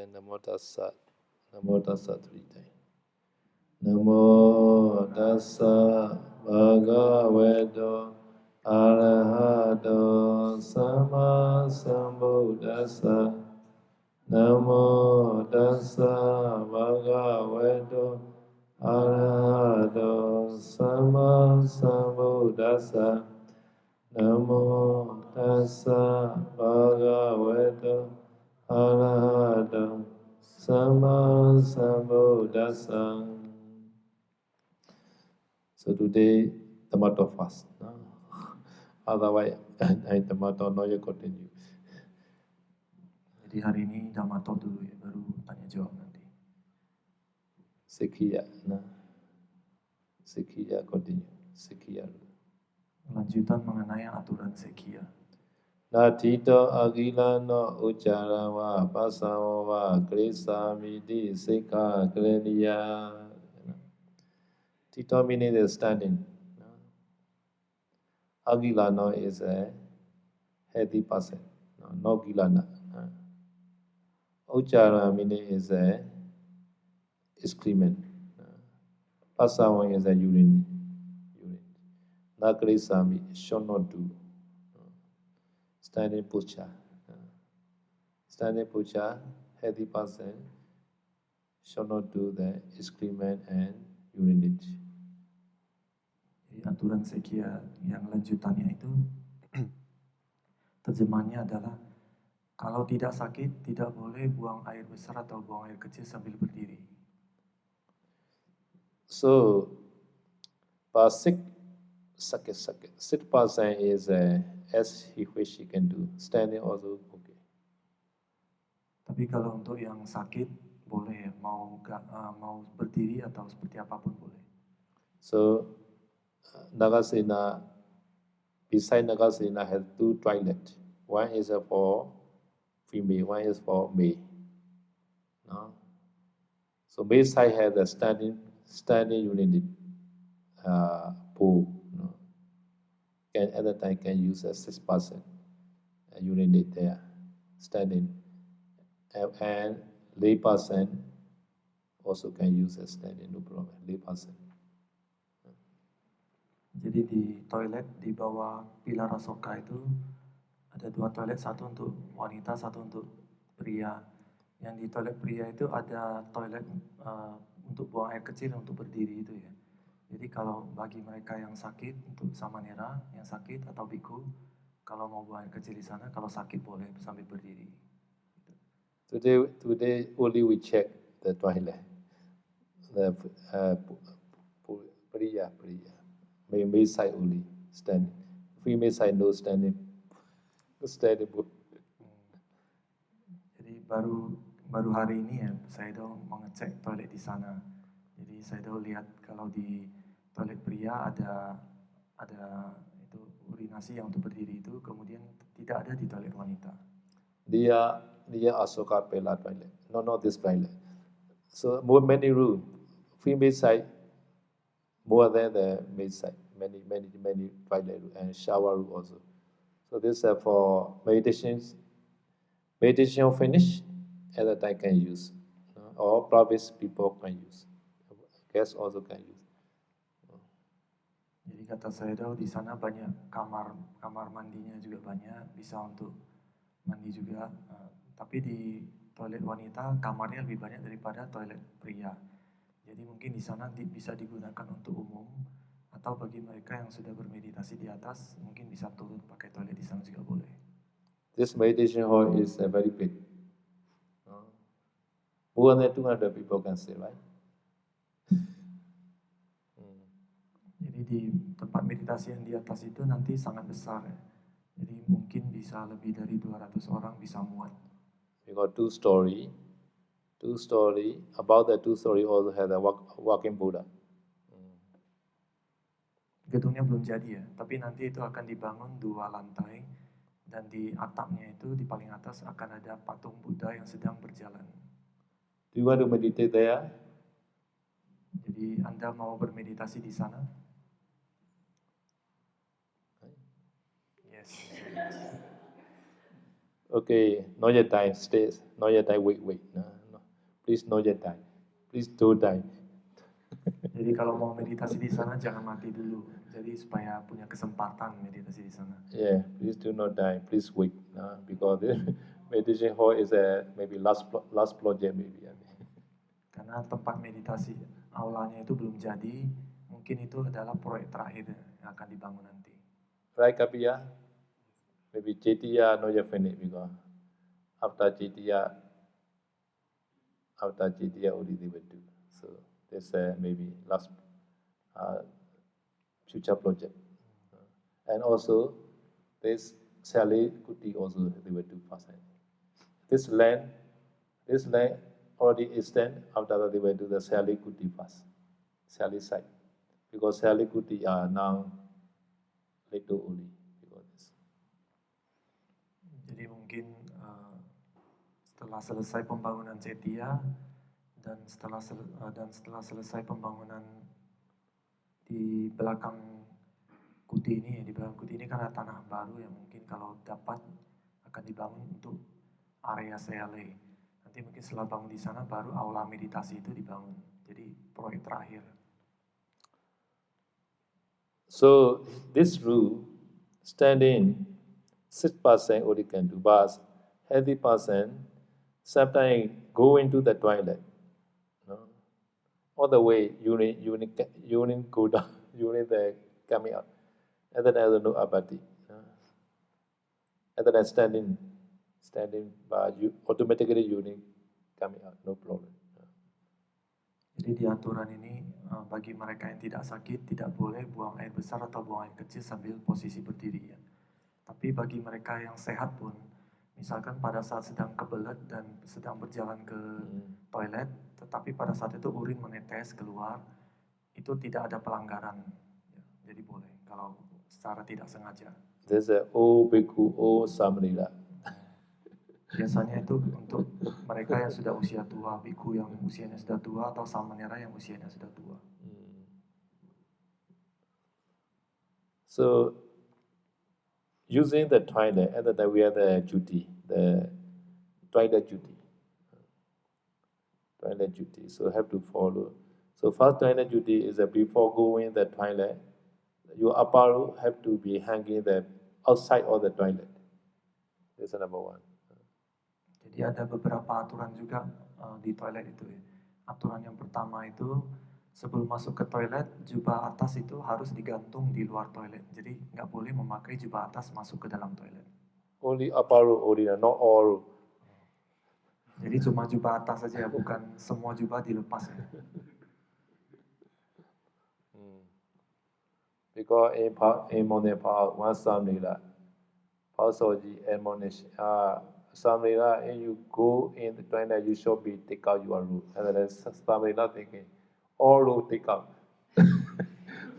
and Namo Tassa. Namo Tassa 3 times. Namo Tassa Bhagavato Arahato Sama Sambuddhassa. Namo Tassa Bhagavato Arahato Sama Sambuddhassa. Namo Tassa Bhagavato Arahato Sama Sambuddhassa. So today, tomato fast. No? Otherwise, tomato no you continue. Jadi hari ini Dhammato dulu ya, baru tanya jawab nanti. Sekiya, no? Sekiya continue. Sekiya. Lanjutan mengenai aturan Sekhiya. Natito agilano ucharawa pasawa krisamiti seka kleniya. Tito meaning is standing. Agilano is a healthy person. No gilana. Uchara meaning is a excrement. Pasawa is a urine. Nakrisami should not do. Standing puja. Standing puja, healthy person should not do the excrement and urinate. Jadi aturan Sekhiya yang lanjutannya itu terjemahannya adalah kalau tidak sakit tidak boleh buang air besar atau buang air kecil sambil berdiri. So, sick person is as he wish he can do. Standing also okay. Tapi kalau untuk yang sakit boleh mau berdiri atau seperti apapun boleh. So, Nagasena, beside Nagasena has 2 toilets. One is for female, one is for male. No? So male side has a standing urinate pool. No? At the time can use a 6% urinate there, standing. And lay person also can use a standing, no problem. Lay person. Jadi di toilet di bawah pilar Asoka itu ada 2 toilet, satu untuk wanita, satu untuk pria. Yang di toilet pria itu ada toilet untuk buang air kecil untuk berdiri itu ya. Jadi kalau bagi mereka yang sakit untuk samanera yang sakit atau biku, kalau mau buang air kecil di sana, kalau sakit boleh sambil berdiri. Today only we check the toilet. The priya. Male side only standing. Female side no standing. Standing. Jadi baru hari ini ya saya mengecek toilet di sana. Jadi saya lihat kalau di toilet pria ada itu urinasi yang untuk berdiri itu, kemudian tidak ada di toilet wanita. Dia Asoka Pela toilet. No, not this toilet. So many room. Female side more than the male side. Many toilet and shower room also. So this is for meditations. Meditation finish, at that time can use. Or private people can use. Guests also can use. Jadi kata saya di sana banyak kamar mandinya juga banyak, bisa untuk mandi juga. Tapi di toilet wanita kamarnya lebih banyak daripada toilet pria. Jadi mungkin di sana bisa digunakan untuk umum atau bagi mereka yang sudah bermeditasi di atas mungkin bisa turun pakai toilet di sana juga boleh. This meditation hall is very big. More than 200 people can stay, right? Jadi di tempat meditasi yang di atas itu nanti sangat besar ya. Jadi mungkin bisa lebih dari 200 orang bisa muat. We got 2 story. About the 2 story also has a walking Buddha. Gedungnya belum jadi ya, tapi nanti itu akan dibangun 2 lantai dan di atapnya itu di paling atas akan ada patung Buddha yang sedang berjalan. Do you want to meditate there? Jadi Anda mau bermeditasi di sana? Yes. Okay, not yet time, stay. Not yet time, wait. Please not yet die. Please don't die. Jadi kalau mau meditasi di sana jangan mati dulu. Jadi supaya punya kesempatan meditasi di sana. Yeah, please do not die. Please wait, because the meditation hall is maybe last project maybe. Karena tempat meditasi aulanya itu belum jadi, mungkin itu adalah proyek terakhir yang akan dibangun nanti. Right, Kapiya? Maybe Jetiya not yet finished because after Jetiya only they will do. So this maybe last future project. And also this Sally Kuti also they will do fast. This land already extend. After that they will do the Sally Kuti fast. Sally side. Because Sally Kuti are now little only. Jadi mungkin setelah selesai pembangunan Setia dan setelah selesai pembangunan di belakang Kuti ini, di belakang Kuti ini karena tanah baru ya mungkin kalau dapat akan dibangun untuk area CLA. Nanti mungkin setelah bangun di sana baru aula meditasi itu dibangun. Jadi proyek terakhir. So this rule, standing 6% only can do, but healthy person sometimes go into the toilet, all the way urine go down, urine the coming out, and then I don't know about it. And then standing, but you automatically urine coming out, no problem. Jadi di aturan ini bagi mereka yang tidak sakit tidak boleh buang air besar atau buang air kecil sambil posisi berdiri ya. Tapi bagi mereka yang sehat pun, misalkan pada saat sedang kebelet dan sedang berjalan ke toilet, tetapi pada saat itu urin menetes keluar, itu tidak ada pelanggaran. Ya, jadi boleh kalau secara tidak sengaja. There's a O Bhikkhu, O Samanera. Biasanya itu untuk mereka yang sudah usia tua, biku yang usianya sudah tua atau samanera yang usianya sudah tua. So using the toilet, and then we have the duty, the toilet duty. So have to follow. So first toilet duty is that before going the toilet, your apparel have to be hanging the outside of the toilet. That's number one. Jadi ada beberapa aturan juga di toilet itu ya. Aturan yang pertama itu sebelum masuk ke toilet, jubah atas itu harus digantung di luar toilet. Jadi nggak boleh memakai jubah atas masuk ke dalam toilet. Only apparel, not all. Jadi cuma jubah atas saja, bukan semua jubah dilepas ya. Because in Nepal, one Samnila, Pasoji and Monish, Samnila, and you go in the toilet, you should be take out your robe. And then Samnila thinking, all robe take out.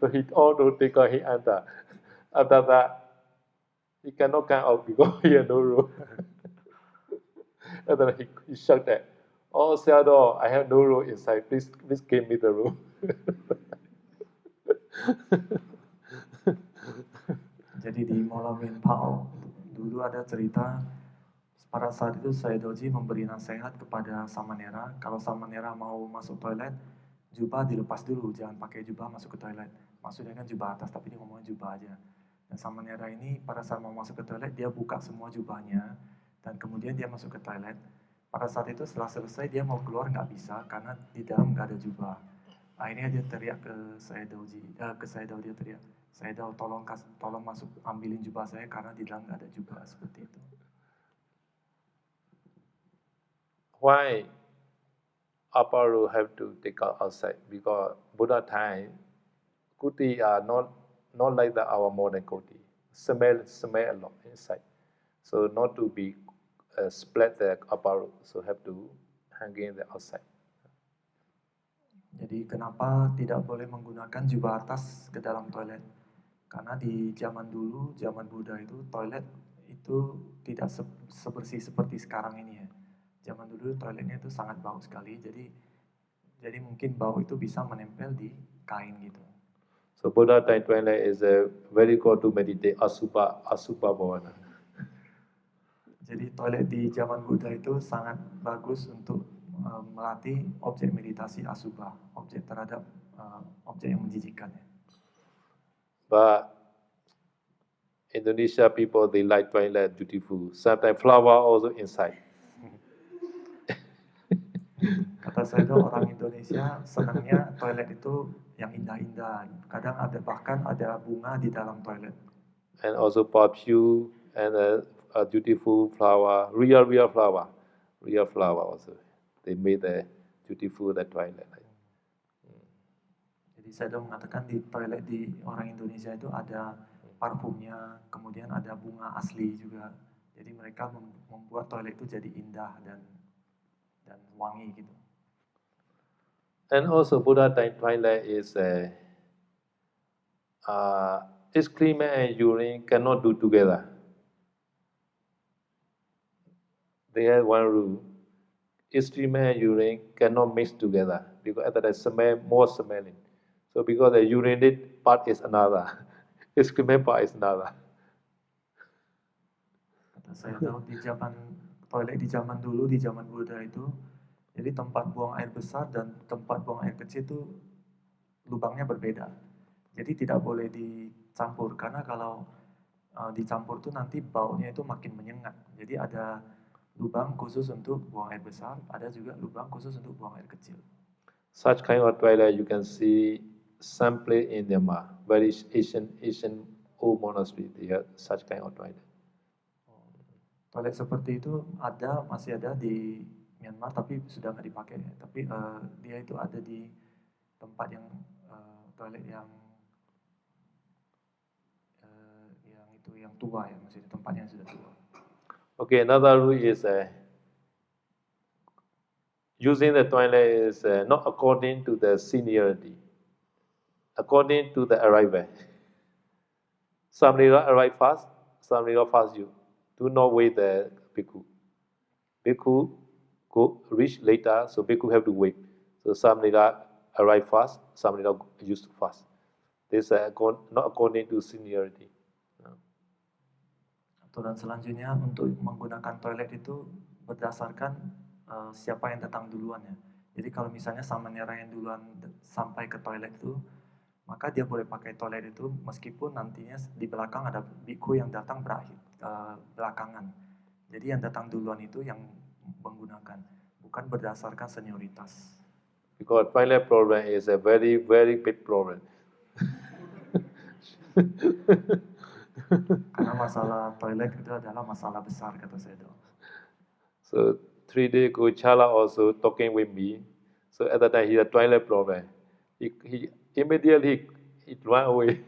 So he all robe take out, he enter. After that, he cannot come out because he had no robe. And then he shouted, "Oh, Sayadaw, I have no robe inside. Please give me the robe." Jadi di Moulamein Phao dulu ada cerita pada saat itu Sayadaw memberi nasihat kepada Samanera, kalau Samanera mau masuk toilet, jubah dilepas dulu, jangan pakai jubah masuk ke toilet. Maksudnya kan jubah atas, tapi dia ngomongnya jubah aja. Dan Samanera ini pada saat mau masuk ke toilet, dia buka semua jubahnya, dan kemudian dia masuk ke toilet. Pada saat itu setelah selesai dia mau keluar nggak bisa karena di dalam nggak ada jubah. Akhirnya dia teriak ke Sayadaw, dia teriak, "Sayadaw, tolong masuk ambilin jubah saya karena di dalam nggak ada jubah," seperti itu. Why apparel have to take out outside? Because Buddha time, kuti are not like our modern kuti. Smell a lot inside. So not to be split the apparel, so have to hang in the outside. Jadi kenapa tidak boleh menggunakan jubah atas ke dalam toilet? Karena di zaman dulu, zaman Buddha itu toilet itu tidak sebersih seperti sekarang ini ya. Zaman dulu toiletnya itu sangat bau sekali, jadi mungkin bau itu bisa menempel di kain gitu. So Buddha time toilet is very good to meditate asubha bhavana. Jadi toilet di zaman Buddha itu sangat bagus untuk melatih objek meditasi asubha, objek terhadap objek yang menjijikkan. But Indonesia people, they like toilet beautiful. Sometimes flower also inside. Kata saya itu orang Indonesia senangnya toilet itu yang indah-indah. Kadang bahkan ada bunga di dalam toilet. And also perfume and a beautiful flower, real flower also. They made the beautiful the toilet. Jadi saya sudah mengatakan di toilet di orang Indonesia itu ada parfumnya, kemudian ada bunga asli juga. Jadi mereka membuat toilet itu jadi indah dan wangi gitu. And also Buddha time toilet is excrement and urine cannot do together. They have one rule. Excrement and urine cannot mix together because at that smell more smelling. So because the urinate part is another, excrement part is another. Kata saya tahu di zaman toilet di zaman dulu, di zaman Buddha itu, jadi tempat buang air besar dan tempat buang air kecil itu lubangnya berbeda. Jadi tidak boleh dicampur karena kalau dicampur tuh nanti baunya itu makin menyengat. Jadi ada lubang khusus untuk buang air besar, ada juga lubang khusus untuk buang air kecil. Such kind of toilet you can see some place in Myanmar, very Asian old monastery. They have such kind of toilet. Toilet seperti itu masih ada di Myanmar tapi sudah nggak dipakai. Tapi dia itu ada di tempat yang toilet yang tua ya, maksudnya tempatnya sudah tua. Okay, another rule is using the toilet is not according to the seniority, according to the arrival. Somebody arrive fast, somebody fast you. Do not wait the bhikkhu. Bhikkhu go reach later, so bhikkhu have to wait. So somebody arrive fast, somebody used to fast. This not according to seniority. Aturan selanjutnya untuk menggunakan toilet itu berdasarkan siapa yang datang duluan ya. Jadi kalau misalnya samanera yang duluan sampai ke toilet itu, maka dia boleh pakai toilet itu meskipun nantinya di belakang ada bhikkhu yang datang belakangan. Jadi yang datang duluan itu yang menggunakan, bukan berdasarkan senioritas. Because toilet problem is a very, very big problem. Karena masalah toilet itu adalah masalah besar kata saya dong. So 3 days ago, Chala also talking with me. So at that time he had toilet problem. He immediately he run away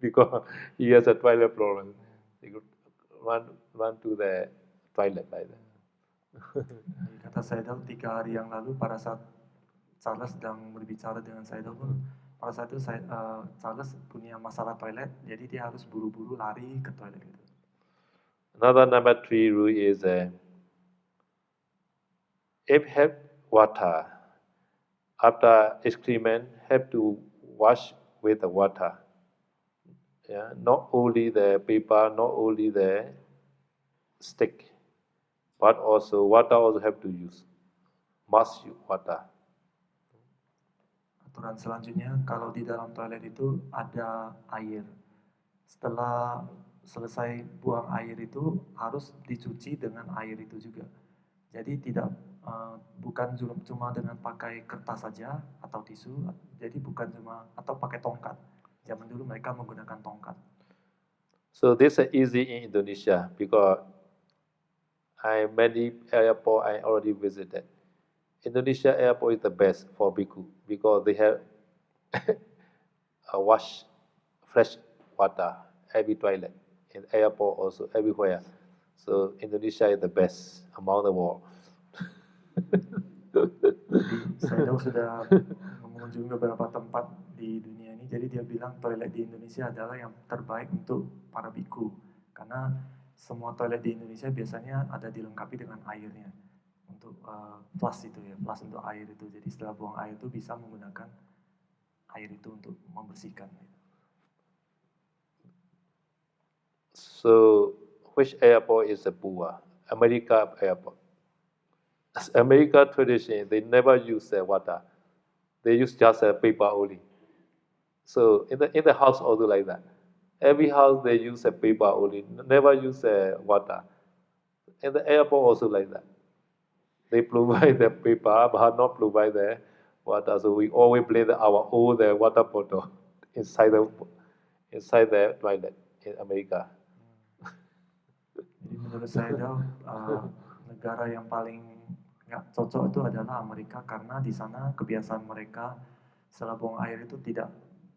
because he has a toilet problem. He could run to the toilet like that. Kata saya dong 3 hari yang lalu pada saat Charles sedang berbicara dengan saya dong, pada saat itu Charles punya masalah toilet, jadi dia harus buru-buru lari ke toilet itu. Another number 3 rule is if have water, after excrement have to wash with the water. Yeah, not only the paper, not only the stick, but also water also have to use. Must use water. Aturan selanjutnya, kalau di dalam toilet itu ada air. Setelah selesai buang air itu harus dicuci dengan air itu juga. Jadi bukan cuma dengan pakai kertas saja atau tisu, jadi bukan cuma atau pakai tongkat. Zaman dulu mereka menggunakan tongkat. So this is easy in Indonesia because many airport I already visited. Indonesia airport is the best for bhikkhu because they have wash fresh water every toilet in airport also everywhere. So Indonesia is the best among the world. Saya sudah mengunjungi beberapa tempat di dunia ini, jadi dia bilang toilet di Indonesia adalah yang terbaik untuk para bhikkhu karena semua toilet di Indonesia biasanya ada dilengkapi dengan airnya untuk flush itu ya, flush untuk air itu. Jadi setelah buang air itu bisa menggunakan air itu untuk membersihkan. So which airport is the poor? America airport. America tradition, they never use water. They use just paper only. So in the house also like that. Every house they use a paper only, never use water. In the airport also like that. They provide the paper but not provide the water. So we always bring our own water bottle inside the toilet in America. Jadi menurut saya negara yang paling nggak cocok itu adalah Amerika karena di sana kebiasaan mereka setelah buang air itu tidak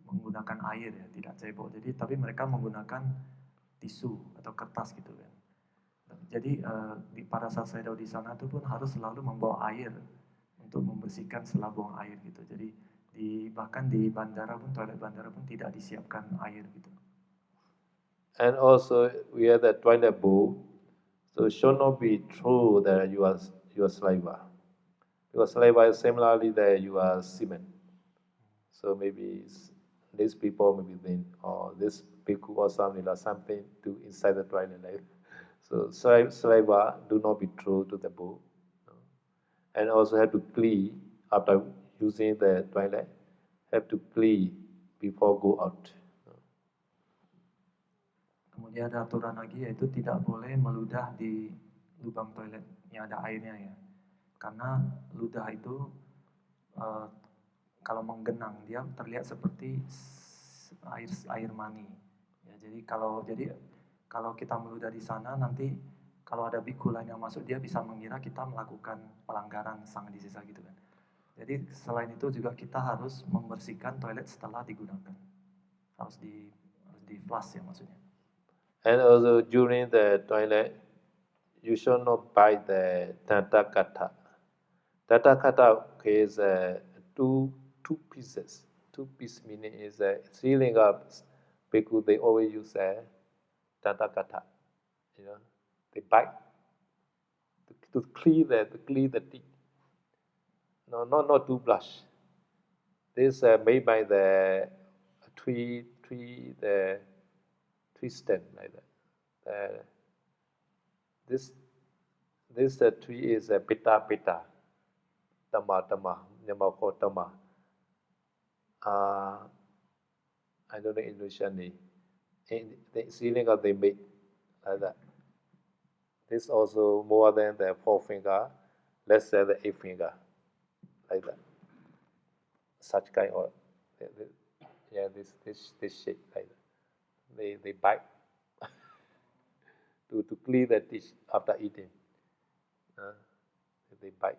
menggunakan air ya, tidak cebok. Jadi tapi mereka menggunakan tisu atau kertas gitu kan. Jadi pada saat saya di sana itu pun harus selalu membawa air untuk membersihkan setelah buang air gitu. Jadi bahkan di bandara pun toilet bandara pun tidak disiapkan air gitu. And also we have the toilet bowl, so it should not be true that you are saliva, because saliva is similarly that you are semen. So maybe these people maybe think, or this bhikkhu or something to inside the toilet life. So saliva do not be true to the bowl, and also have to clean after using the toilet. Have to clean before go out. Kemudian ada aturan lagi yaitu tidak boleh meludah di lubang toilet yang ada airnya ya. Karena ludah itu kalau menggenang dia terlihat seperti air mani. Ya, jadi kalau kita meludah di sana nanti kalau ada bhikkhu lain yang masuk dia bisa mengira kita melakukan pelanggaran sanga disesa gitu kan. Jadi selain itu juga kita harus membersihkan toilet setelah digunakan. Harus di flush ya maksudnya. And also during the toilet, you should not bite the Dantakata. Dantakata is two pieces. Two piece meaning is sealing up because they always use Dantakata. You know, they bite to clean the teeth. No, not to brush. This made by the tree stem like that. This tree is a pita, tama, Nyamako tama. I don't know Indonesian name. The ceiling of they make like that. This also more than the 4 finger, less than the 8 finger, like that. Such kind of, yeah, this shape like that. They bite to clean the dish after eating. They bite.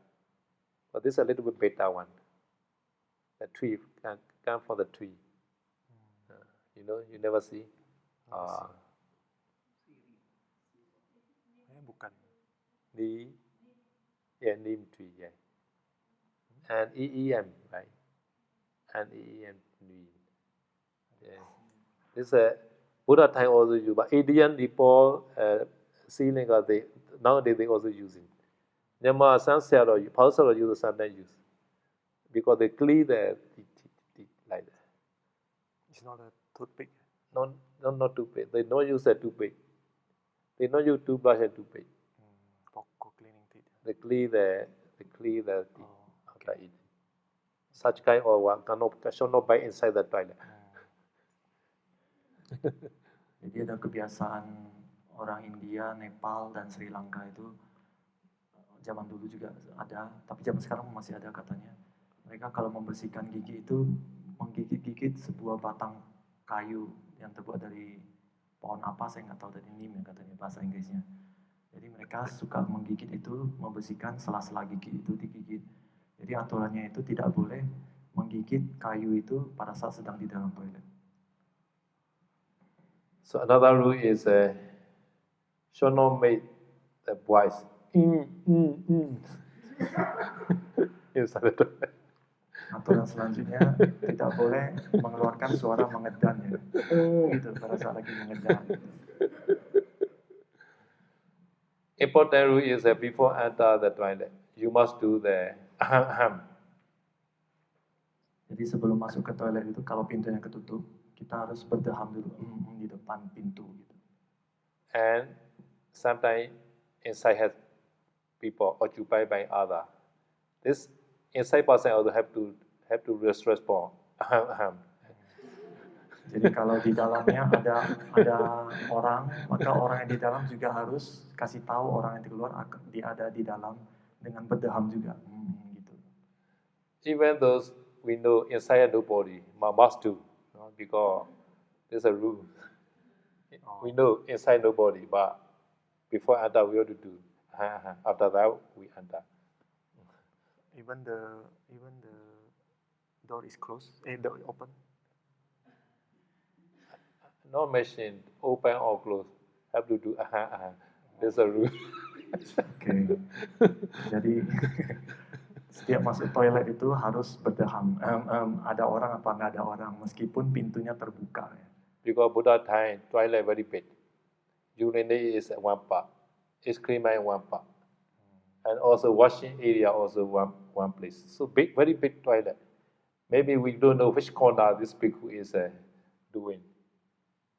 But this is a little bit better one. The tree come from the tree. You never see. Bukan. Neem tree, yeah. And EEM, right? And EEM neem. Yeah. This is a Buddha time also use, but Indian people sealing nowadays they also using. Myanmar sunset or Pausal use sometimes use because they clean the teeth like that. It's not a toothpick. Not toothpick. They don't use a toothpick. They don't use toothbrush and toothpick. For cleaning teeth. They clean the teeth after eating. Such kind of one should not bite inside the toilet. Jadi ada kebiasaan orang India, Nepal, dan Sri Lanka itu zaman dulu juga ada, tapi zaman sekarang masih ada katanya. Mereka kalau membersihkan gigi itu menggigit-gigit sebuah batang kayu yang terbuat dari pohon apa saya nggak tahu, dari neem ya katanya bahasa Inggrisnya. Jadi mereka suka menggigit itu, membersihkan sela-sela gigi itu digigit. Jadi aturannya itu tidak boleh menggigit kayu itu pada saat sedang di dalam toilet. So another rule is should not make the voice inside the toilet. Aturan selanjutnya tidak boleh mengeluarkan suara mengedan ya. Gitu pada saat lagi mengedan. Important rule is that before enter the toilet, you must do the ahem. Jadi sebelum masuk ke toilet itu kalau pintunya ketutup, kita harus berdeham dulu di depan pintu gitu. And sometimes inside has people occupied by other. This inside person also have to respond. Jadi kalau di dalamnya ada orang, maka orang yang di dalam juga harus kasih tahu orang yang di luar dia ada di dalam dengan berdeham juga. Gitu. Even those we know inside nobody, must do, because there's a rule. We know inside nobody, but before enter we have to do. After that we enter. Even the door is closed, door open. No machine open or close have to do. There's a rule. Oke. Jadi setiap masuk toilet itu harus berdeham. Ada orang apa nggak ada orang, meskipun pintunya terbuka. Ya. Because Buddha time toilet very big. Urinate is one part. Excrement one part. And also washing area also one place. So big, very big toilet. Maybe we don't know which corner this bhikkhu is doing.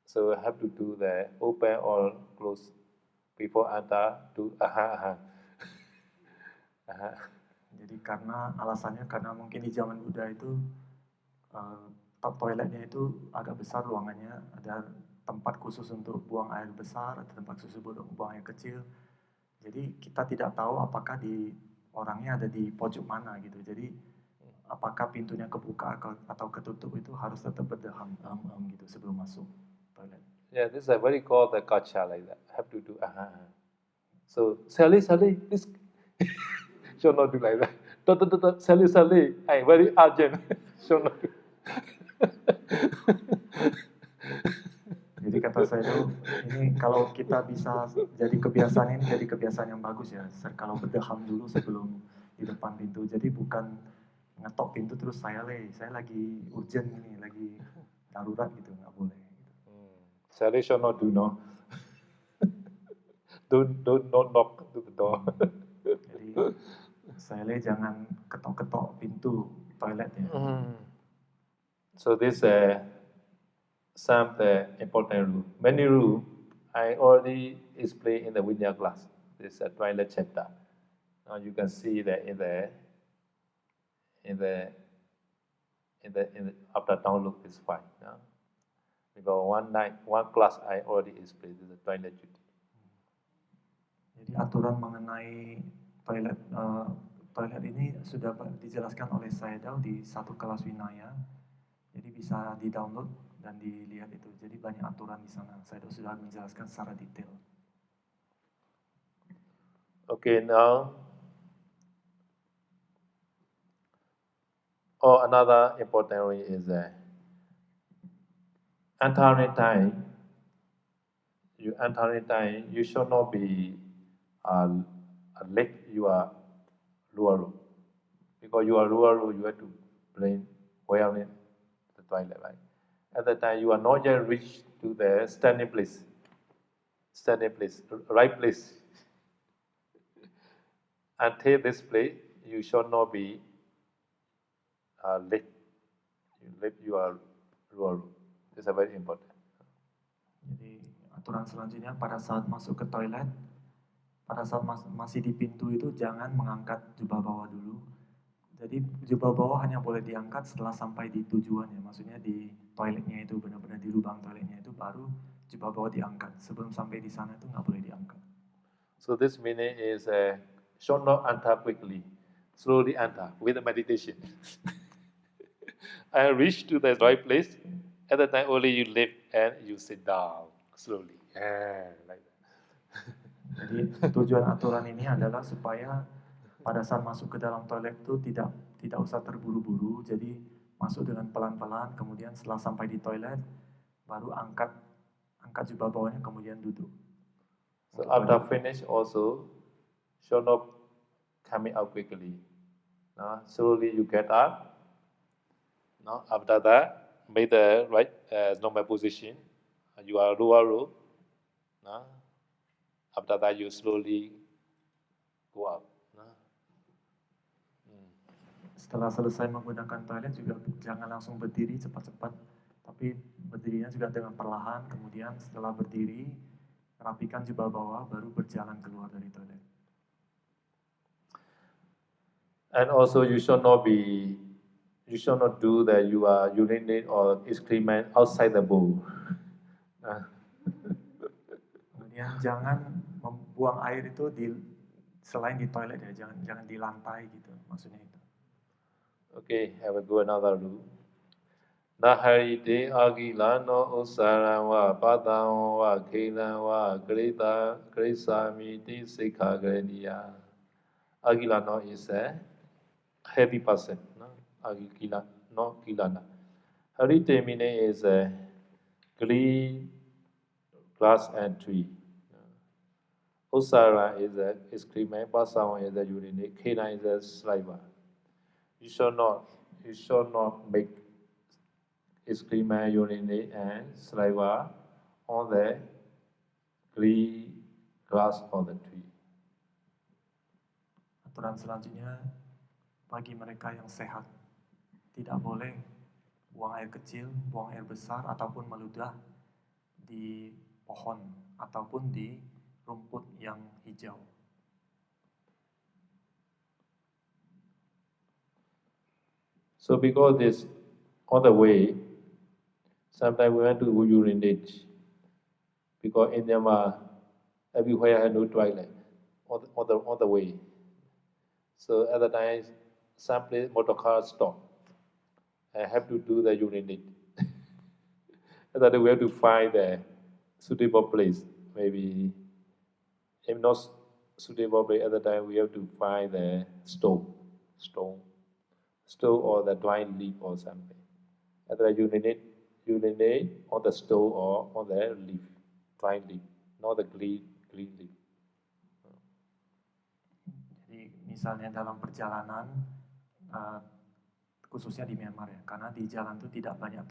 So have to do the open or close before enter to Jadi alasannya karena mungkin di zaman Buddha itu toiletnya itu agak besar ruangannya, ada tempat khusus untuk buang air besar, ada tempat khusus untuk buang air kecil. Jadi kita tidak tahu apakah orangnya ada di pojok mana gitu. Jadi apakah pintunya kebuka atau ketutup itu harus tetap berdeham gitu sebelum masuk toilet. Yeah, this is a very called the culture like that. Have to do So Sally, please should not do like that. Sally, I very urgent. Should not do. Jadi kata saya itu, ini kalau kita bisa jadi kebiasaan ini jadi kebiasaan yang bagus ya. Kalau berdeham dulu sebelum di depan pintu. Jadi bukan ngetok pintu terus saya lagi urgent ini, lagi darurat gitu, nggak boleh. Sally should not do, no. don't knock the door. Jadi saya jangan ketok-ketok pintu toiletnya. So this some important rule. Many rule I already explained in the Vinaya class. This is a toilet chapter. Now you can see that in the after download is fine. Because one class I already explained is the toilet duty. Jadi aturan mengenai toilet ini sudah dijelaskan oleh Sayadaw di satu kelas Vinaya. Jadi bisa di-download dan dilihat itu. Jadi banyak aturan di sana. Sayadaw sudah menjelaskan secara detail. Okay, now another important thing is entering time. You entering time, you should not be lick your lower room. Because your lower room, you have to bring wearing the toilet, right? At that time, you are not yet reached to the standing place, right place. Until this place, you should not be lick your lower room. This is very important. Jadi aturan selanjutnya pada saat masuk ke toilet, pada saat masih di pintu itu jangan mengangkat jubah bawah dulu. Jadi jubah bawah hanya boleh diangkat setelah sampai di tujuannya, maksudnya di toiletnya itu benar-benar di lubang toiletnya itu baru jubah bawah diangkat. Sebelum sampai di sana itu nggak boleh diangkat. So this meaning is should not enter quickly, slowly enter with the meditation. I reach to the right place. At the time only you lift and you sit down slowly. Like that. Jadi tujuan aturan ini adalah supaya pada saat masuk ke dalam toilet itu tidak usah terburu-buru. Jadi masuk dengan pelan-pelan. Kemudian setelah sampai di toilet baru angkat jubah bawahnya kemudian duduk. So after finish also should not coming out quickly. Slowly you get up. After that. Make the right normal position. You are lower row. After that, you slowly go up. Setelah selesai menggunakan toilet juga jangan langsung berdiri cepat-cepat, tapi berdirinya juga dengan perlahan. Kemudian setelah berdiri, rapikan jubah bawah, baru berjalan keluar dari toilet. And also you should not do that you are urinate or excrement outside the bowl. Kemudian jangan membuang air itu selain di toilet ya, jangan di lantai gitu, maksudnya itu. Okay, have a go another rule. Naharite agila no usaran wa padang wa kelan wa krisami ti sikha greniya. Agila no is a heavy person. No? Agila no kilana. Harite meaning is a green grass and tree. Usara is a excrement, Pasawan is a urinate, Kelan is a saliva. You should not make excrement, urinate, and saliva on the green grass or the tree. Aturan selanjutnya, bagi mereka yang sehat, tidak boleh buang air kecil, buang air besar, ataupun meludah di pohon ataupun di rumput yang hijau. So because this on the way, sometimes we want to urinate because in Myanmar everywhere had no toilet on the way. So at the time, some place motor cars stop. I have to do the urinate. And then we have to find a suitable place. Maybe if not suitable place at the time, we have to find the stone or the dry leaf or something. And then urinate on the stone or on the leaf, dry leaf, not the green leaf. Jadi misalnya dalam perjalanan, khususnya di Myanmar ya, karena di jalan itu tidak banyak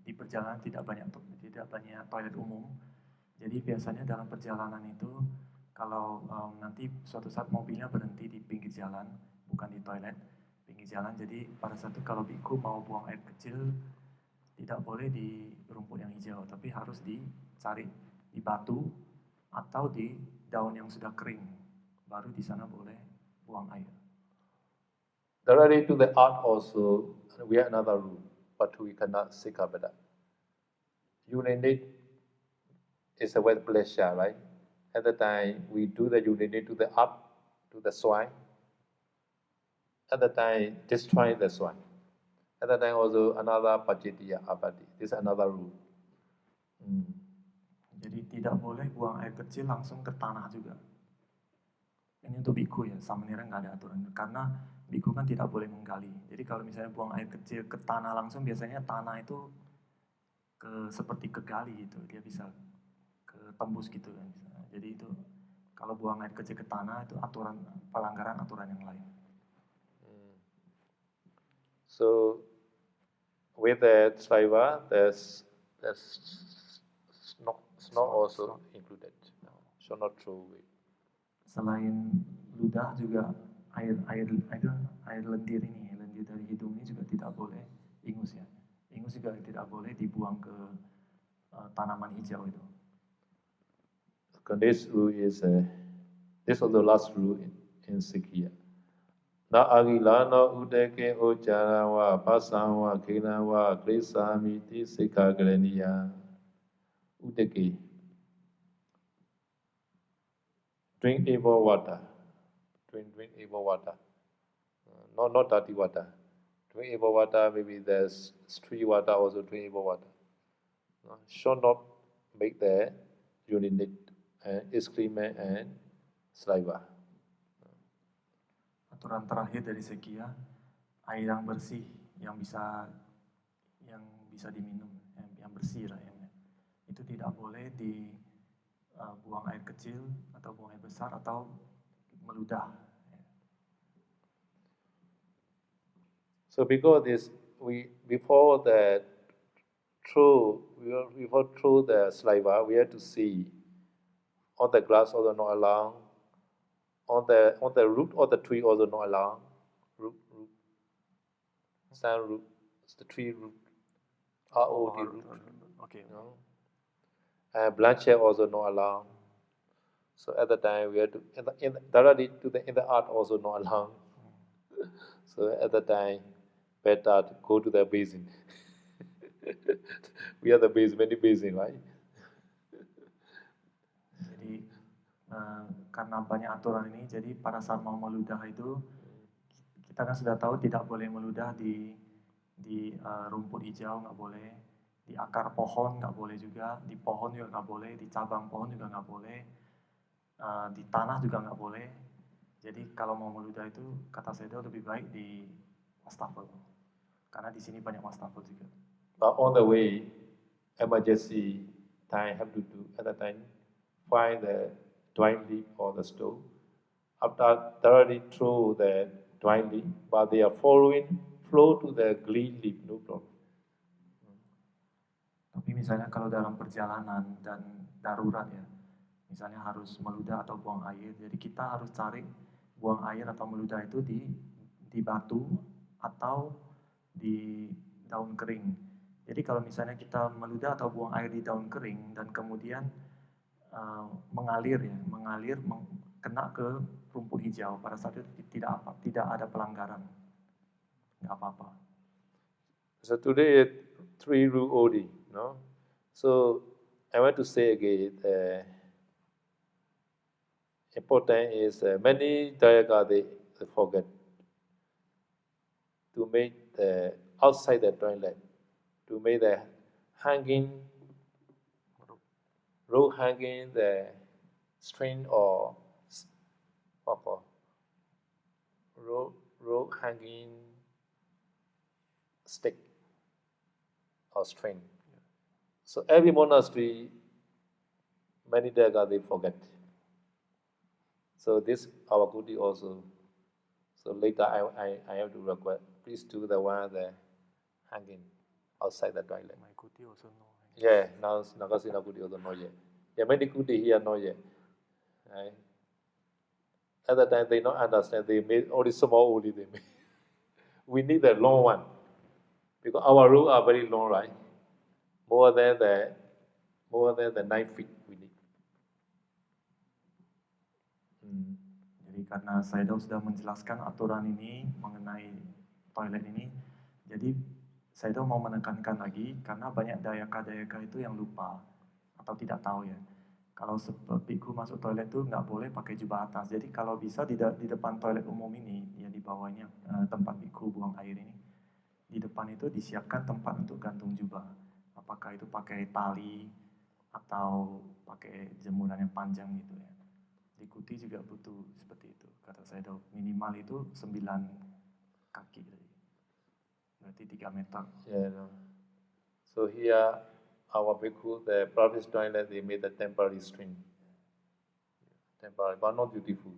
di perjalanan tidak banyak toilet umum. Jadi biasanya dalam perjalanan itu kalau nanti suatu saat mobilnya berhenti di pinggir jalan, bukan di toilet, pinggir jalan. Jadi pada saat itu kalau biku mau buang air kecil tidak boleh di rumput yang hijau, tapi harus dicari di batu atau di daun yang sudah kering. Baru di sana boleh buang air. Related to the art also, we have another rule, but we cannot seek up that. Urinate is a wet pleasure, right? At the time we do the urinate to the up, to the soil. At the time, destroy the soil. At the time also another pajitiya abadi. This is another rule. Jadi tidak boleh buang air kecil langsung ke tanah juga. Ini untuk biku ya, samanera nggak ada aturan. Karena biku kan tidak boleh menggali. Jadi kalau misalnya buang air kecil ke tanah langsung, biasanya tanah itu seperti kegali gitu. Dia bisa ketembus gitu kan. Jadi itu kalau buang air kecil ke tanah itu pelanggaran aturan yang lain. So with the saliva, there's snot also included. No, should not throw away. Selain ludah juga air lendir ini, lendir dari hidung ini juga tidak boleh, ingus ya. Ingus juga tidak boleh dibuang ke tanaman hijau itu. This rule is this was the last rule in Sikhiya. Na agila na udeke ojara wa pasan wa kena wa krisami ti sikha greniya. Udeke. Drink able water. Drink able water. Not dirty water. Drink able water, maybe there's street water, also drinkable water. Should not make the urinate, excrement and saliva. Aturan terakhir dari Sikhiya, air yang bersih yang bisa diminum, yang bersih lah yang itu tidak boleh buang air kecil atau buang air besar atau meludah. So because this, before throw the saliva, we have to see on the grass also not allowed, on the root of the tree also not allowed. Root. Some root, it's the tree root. ROT root. Okay. No? And branches also not allowed. So at the time we had to in the art also not allowed. So at that time, better to go to the basin. We have the basin, many basin, right? Jadi karena banyak aturan ini, jadi pada saat mau meludah itu kita kan sudah tahu tidak boleh meludah di rumput hijau, nggak boleh, di akar pohon nggak boleh juga, di pohon juga nggak boleh, di cabang pohon juga nggak boleh, di tanah juga nggak boleh. Jadi kalau mau meludah itu kata Sedo lebih baik di wastafel, karena di sini banyak wastafel juga. But on the way, emergency time have to do at that time, find the dry leaf or the stove. After thoroughly through the dry leaf, but they are following flow to the green leaf, no problem. Tapi misalnya kalau dalam perjalanan dan darurat ya, misalnya harus meludah atau buang air, jadi kita harus cari buang air atau meludah itu di batu atau di daun kering. Jadi kalau misalnya kita meludah atau buang air di daun kering dan kemudian mengalir ya, kena ke rumput hijau, pada saat itu tidak ada pelanggaran, nggak apa-apa. So today, 3 rule only, no? So I want to say again, important is many Dayaga they forget to make the outside the toilet, to make the hanging, rope hanging, the string or rope hanging stick or string. So every monastery, many Dayaga they forget. So this our Kuti also. So later I have to request, please do the one the hanging outside the toilet. My Kuti also know. Yeah, now Nagasena Kuti also not yet. Yeah, many Kuti here not yet. Right? At that time they not understand, they made only small only they made. We need the long one. Because our roots are very long, right? More than the 9 feet we need. Jadi karena Saido sudah menjelaskan aturan ini mengenai toilet ini, jadi Saido mau menekankan lagi karena banyak dayaka-dayaka itu yang lupa atau tidak tahu ya. Kalau biku masuk toilet itu nggak boleh pakai jubah atas. Jadi kalau bisa di depan toilet umum ini, ya di bawahnya tempat biku buang air ini, di depan itu disiapkan tempat untuk gantung jubah. Apakah itu pakai tali atau pakai jemuran yang panjang gitu ya. Di Kuti juga butuh seperti itu. Kata saya minimal itu 9 kaki. Berarti 3 meter. Yeah, no. So here our bhikkhu, the practice toilet, they made the temporary string. Temporary, but not beautiful.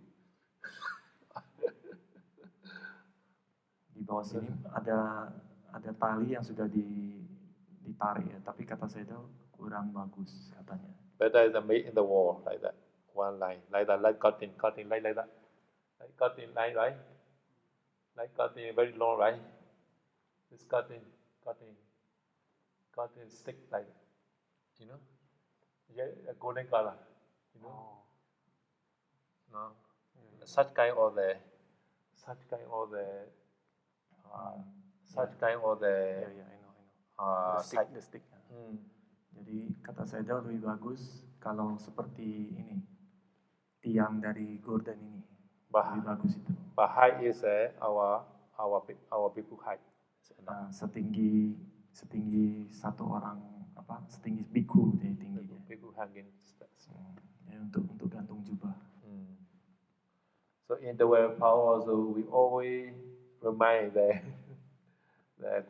Di bawah sini ada tali yang sudah ditarik ya, tapi kata saya itu kurang bagus katanya. Better is made in the wall like that, one line, like that, like cutting like that, like cutting line, right? Like cutting very long, right? This cutting stick like that, you know? Yeah, a golden color, you know? No, such kind of the Yeah, I know. The stick. Jadi kata saya lebih bagus kalau seperti ini, tiang dari gorden ini, lebih bagus itu. But height is our bhikkhu height. Setinggi satu orang setinggi biku jadi tingginya. Bhikkhu hanging steps. Ya, untuk gantung jubah. So in the way of power also we always remind the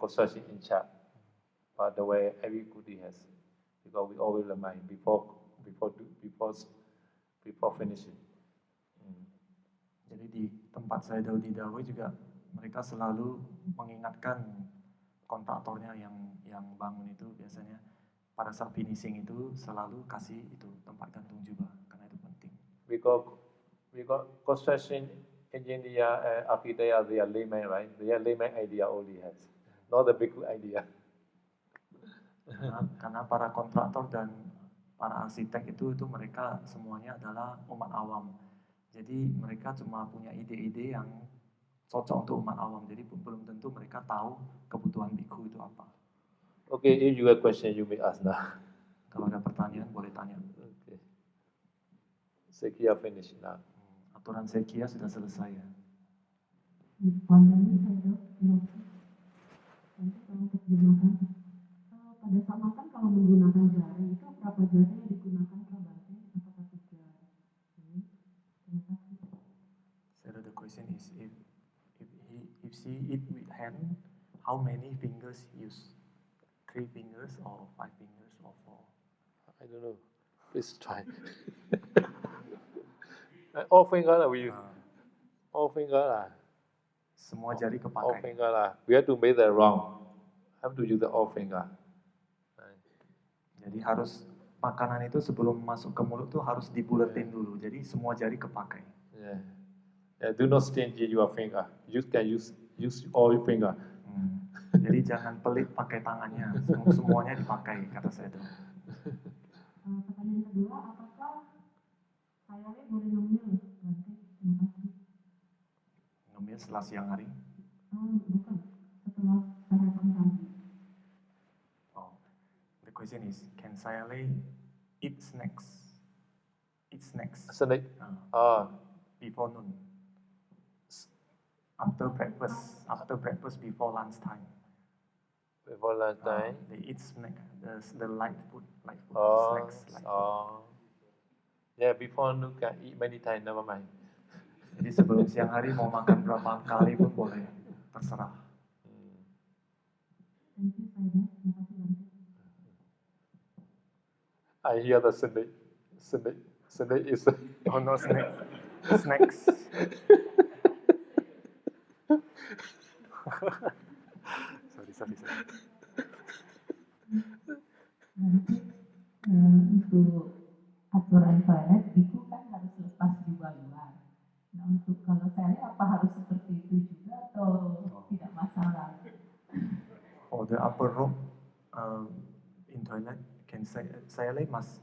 construction in charge. But the way every Kuti has, because we always remind before finishing. Jadi di tempat saya di Dawei juga mereka selalu mengingatkan kontraktornya yang bangun itu biasanya pada saat finishing itu selalu kasih itu tempat gantung jubah karena itu penting. Because construction engineer and architect they are layman, right? They are layman idea only has, not the bhikkhu idea. Karena para kontraktor dan para arsitek itu mereka semuanya adalah umat awam. Jadi mereka cuma punya ide-ide yang cocok untuk umat awam. Jadi belum tentu mereka tahu kebutuhan biku itu apa. Okay, if you have question, you may ask now. Kalau ada pertanyaan boleh tanya. Okay. Sekia finish now. Aturan Sekia sudah selesai ya. Pandangan saya nanti kalau terjemahkan pada saat makan kalau menggunakan jari itu berapa jari yang digunakan Prabante apakah 3? Terima kasih. So the question is if she eat with hand, how many fingers use? 3 fingers or 5 fingers or 4? I don't know. Please try. All finger lah we use. All finger lah. Semua jari All kepakai. finger lah. We have to make the wrong. Have to use the all finger. Jadi harus makanan itu sebelum masuk ke mulut tuh harus dibuletin dulu. Jadi semua jari kepakai. Yeah. Yeah. Do not stingy your finger. You can use all your finger. Jadi jangan pelit pakai tangannya. Semuanya dipakai kata saya itu. Pertanyaan kedua, apakah saya boleh ngemil nanti? Terima kasih. Ngemil setelah siang hari? Bukan, setelah sarapan pagi. Oh, the question is, can Sayale eat snacks? Eat snacks. Snack. Before noon. After breakfast, before lunchtime. Before lunch time. They eat snack, the light food, snacks. Yeah, before noon can eat many times, never mind. Jadi sebelum siang hari mau makan berapa kali pun boleh, terserah. Thank you, Saida. Terima kasih banyak. I hear the snake. Snake is. Oh no, snacks. sorry. Untuk aturan toilet itu kan harus lepas jubah luar. Nah untuk kalau saya apa harus seperti itu juga atau tidak masalah? For the upper rope in toilet, can Sayale must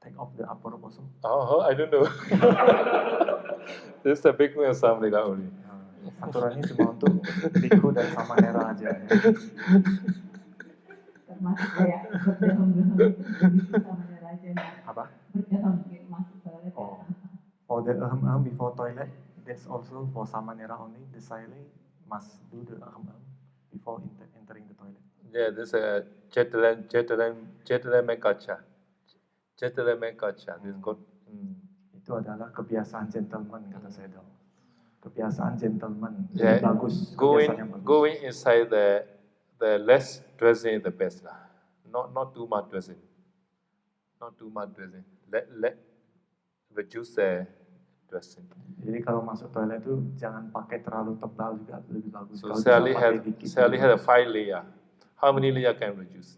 take off the upper rope also? Oh, I don't know. This is a big one, something like that only. Aturannya cuma untuk biku dan sama era aja ya. Termasuk kayak berdehem-dehem sama aja. Apa? Berdehem masuk toilet. Oh, for the before toilet, that's also for Samanera only. The Sayale must do the before entering the toilet. Yeah, this is a Chetran Mekacha. This is good. Itu adalah kebiasaan gentleman kata saya dong. Kebiasaan gentleman. Yeah, Bagus. Kebiasaan yang bagus. going inside the less dressing is the best lah. Not too much dressing. Let reduce the dressing. Jadi kalau masuk toilet itu jangan pakai terlalu tebal juga lebih bagus. So kalau Sally has a 5 layer. How many layer can reduce?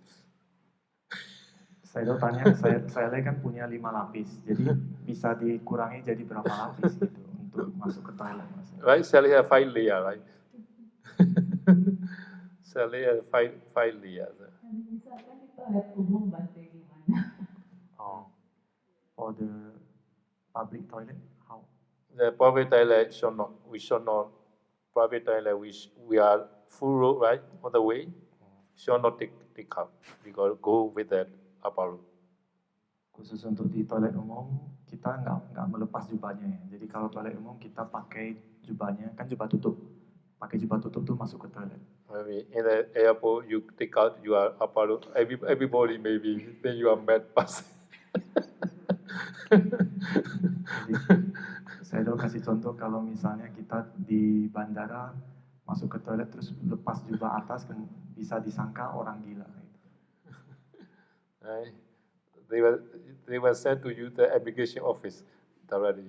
Saya tanya, saya kan punya 5 lapis. Jadi bisa dikurangi jadi berapa lapis gitu untuk masuk ke toilet. Right, Sally has 5 layer, right? Sally has 5 layers. Misalkan di toilet umum Bante gimana? Oh, for the public toilet, how? The private toilet we should not. Private toilet we are full road, right, on the way. Should not take up. We got to go with that upper road. Khusus untuk di toilet umum kita nggak melepas jubahnya ya. Jadi kalau toilet umum kita pakai jubahnya, kan jubah tutup. Pakai jubah tutup tuh masuk ke toilet. Maybe in the airport you take out your upper road. Everybody maybe then you are mad pass. Jadi, saya dulu kasih contoh kalau misalnya kita di bandara masuk ke toilet terus lepas jubah atas kan bisa disangka orang gila. Right? They were sent to you the immigration office already.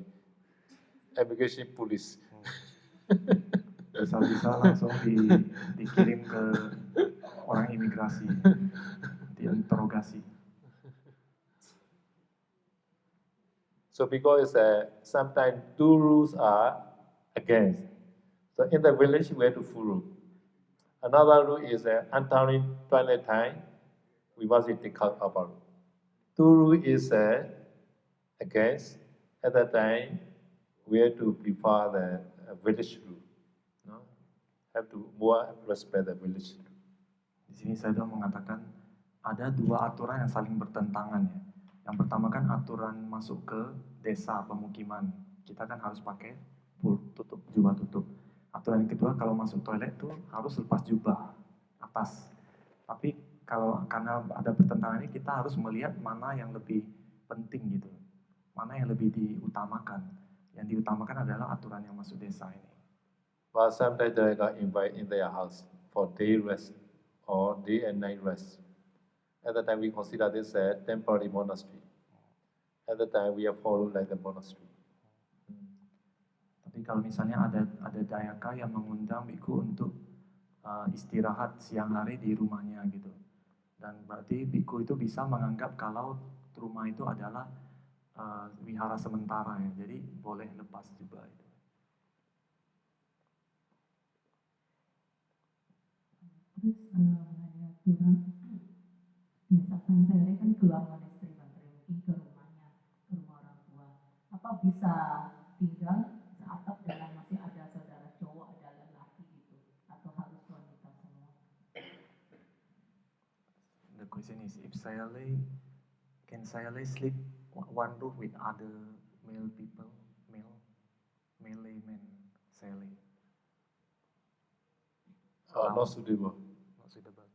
Immigration police. Bisa langsung dikirim ke orang imigrasi, diinterogasi. So because sometimes 2 rules are against. So in the village we have to follow. Another rule is entering toilet time, we must take out upper room. 2 rule is against. At that time we have to prefer the village rule. have to more respect the village. Di sini saya mengatakan ada dua aturan yang saling bertentangan ya. Yang pertama kan aturan masuk ke desa pemukiman. Kita kan harus pakai full tutup, jubah tutup. Aturan yang kedua kalau masuk toilet tuh harus lepas jubah atas. Tapi karena ada pertentangan ini kita harus melihat mana yang lebih penting gitu. Mana yang lebih diutamakan. Yang diutamakan adalah aturan yang masuk desa ini. But sometimes they got invite in their house for day rest or day and night rest. At the time we consider this a temporary monastery. At the time we are followed like the monastery. Tapi kalau misalnya ada dayaka yang mengundang biku untuk istirahat siang hari di rumahnya gitu. Dan berarti biku itu bisa menganggap kalau rumah itu adalah wihara sementara ya. Jadi boleh lepas juga itu. Terus mengenai aturan misalkan saya kan keluar monasteri Bantri mungkin ke rumahnya, ke rumah orang tua, apa bisa tinggal seatap dalam masih ada saudara cowok, ada lelaki gitu, atau harus wanita semua? The question is if can Sayalay sleep one roof with other male people, male laymen, Sayalay? Not suitable. Not suitable.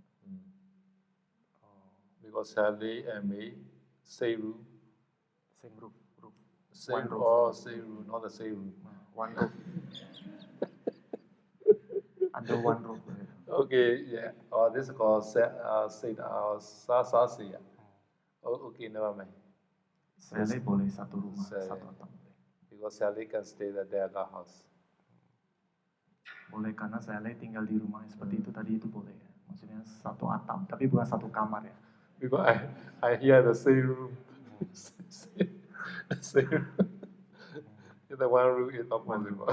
Because Sally and me, Seiru, Same roof. same roof. or Seiru, not the Seiru. One roof. Under one roof. Okay, yeah. This is called Sasasi. Okay, never mind. Sayalay boleh satu rumah, Sayalay. satu atap. Because Sally can stay at their house. Boleh karena Sayalay tinggal di rumah seperti itu tadi itu boleh ya. Maksudnya satu atap, tapi bukan satu kamar ya. Because I hear the same room. Same room. The one room is not possible.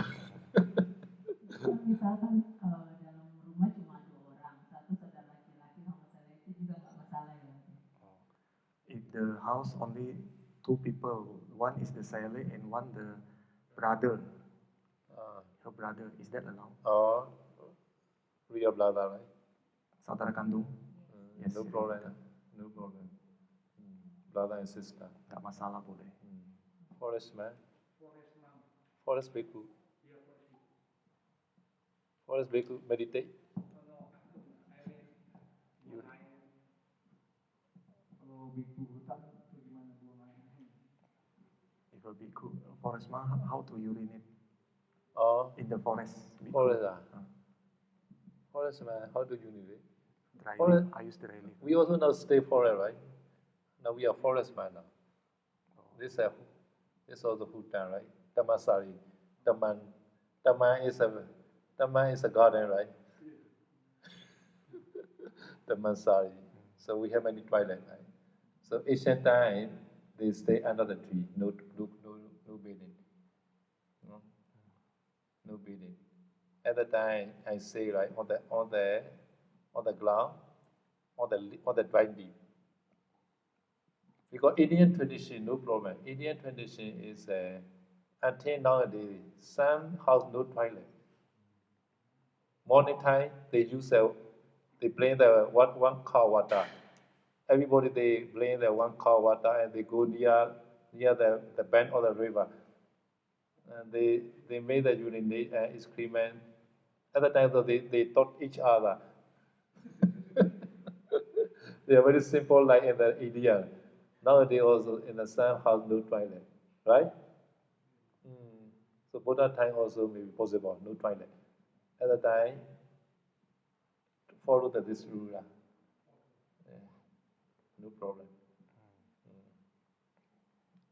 Misalkan kalau dalam rumah cuma 2 orang, satu saudara laki-laki sama saya itu juga nggak masalah ya? If the house only 2 people, one is the Sayalay and one the brother, her brother, is that allowed? Or real brother, right? Saudara kandung? Yes, No problem. No problem. Brother and sister. Nggak masalah boleh. Forest man. Forest bhikkhu. Forest bhikkhu meditate. If a bhikkhu, forest man, how to urinate Or in the forest? Bhikkhu. forest. Forest man, how do you need it? Dry Forest. leaf. I use dry leaf. We also now stay forest, right? Now we are forest man now. This is also Bhutan, right? Tamasari. Taman is a garden, right? Tamansari. So we have many twilight, right? So ancient time they stay under the tree, no bathing. No bathing. At the time I say right on the ground, on the dry leaf. Because Indian tradition, no problem. Indian tradition is until nowadays, some house no toilet. Morning time they bring the one car water. Everybody they bring the one car water and they go near the bank of the river. And they made the urinate excrement. At the time though, they taught each other. They are very simple like in the India. Nowadays also in the same house no toilet, right? So Buddha time also may be possible, no toilet. At the time, follow this rule. No problem.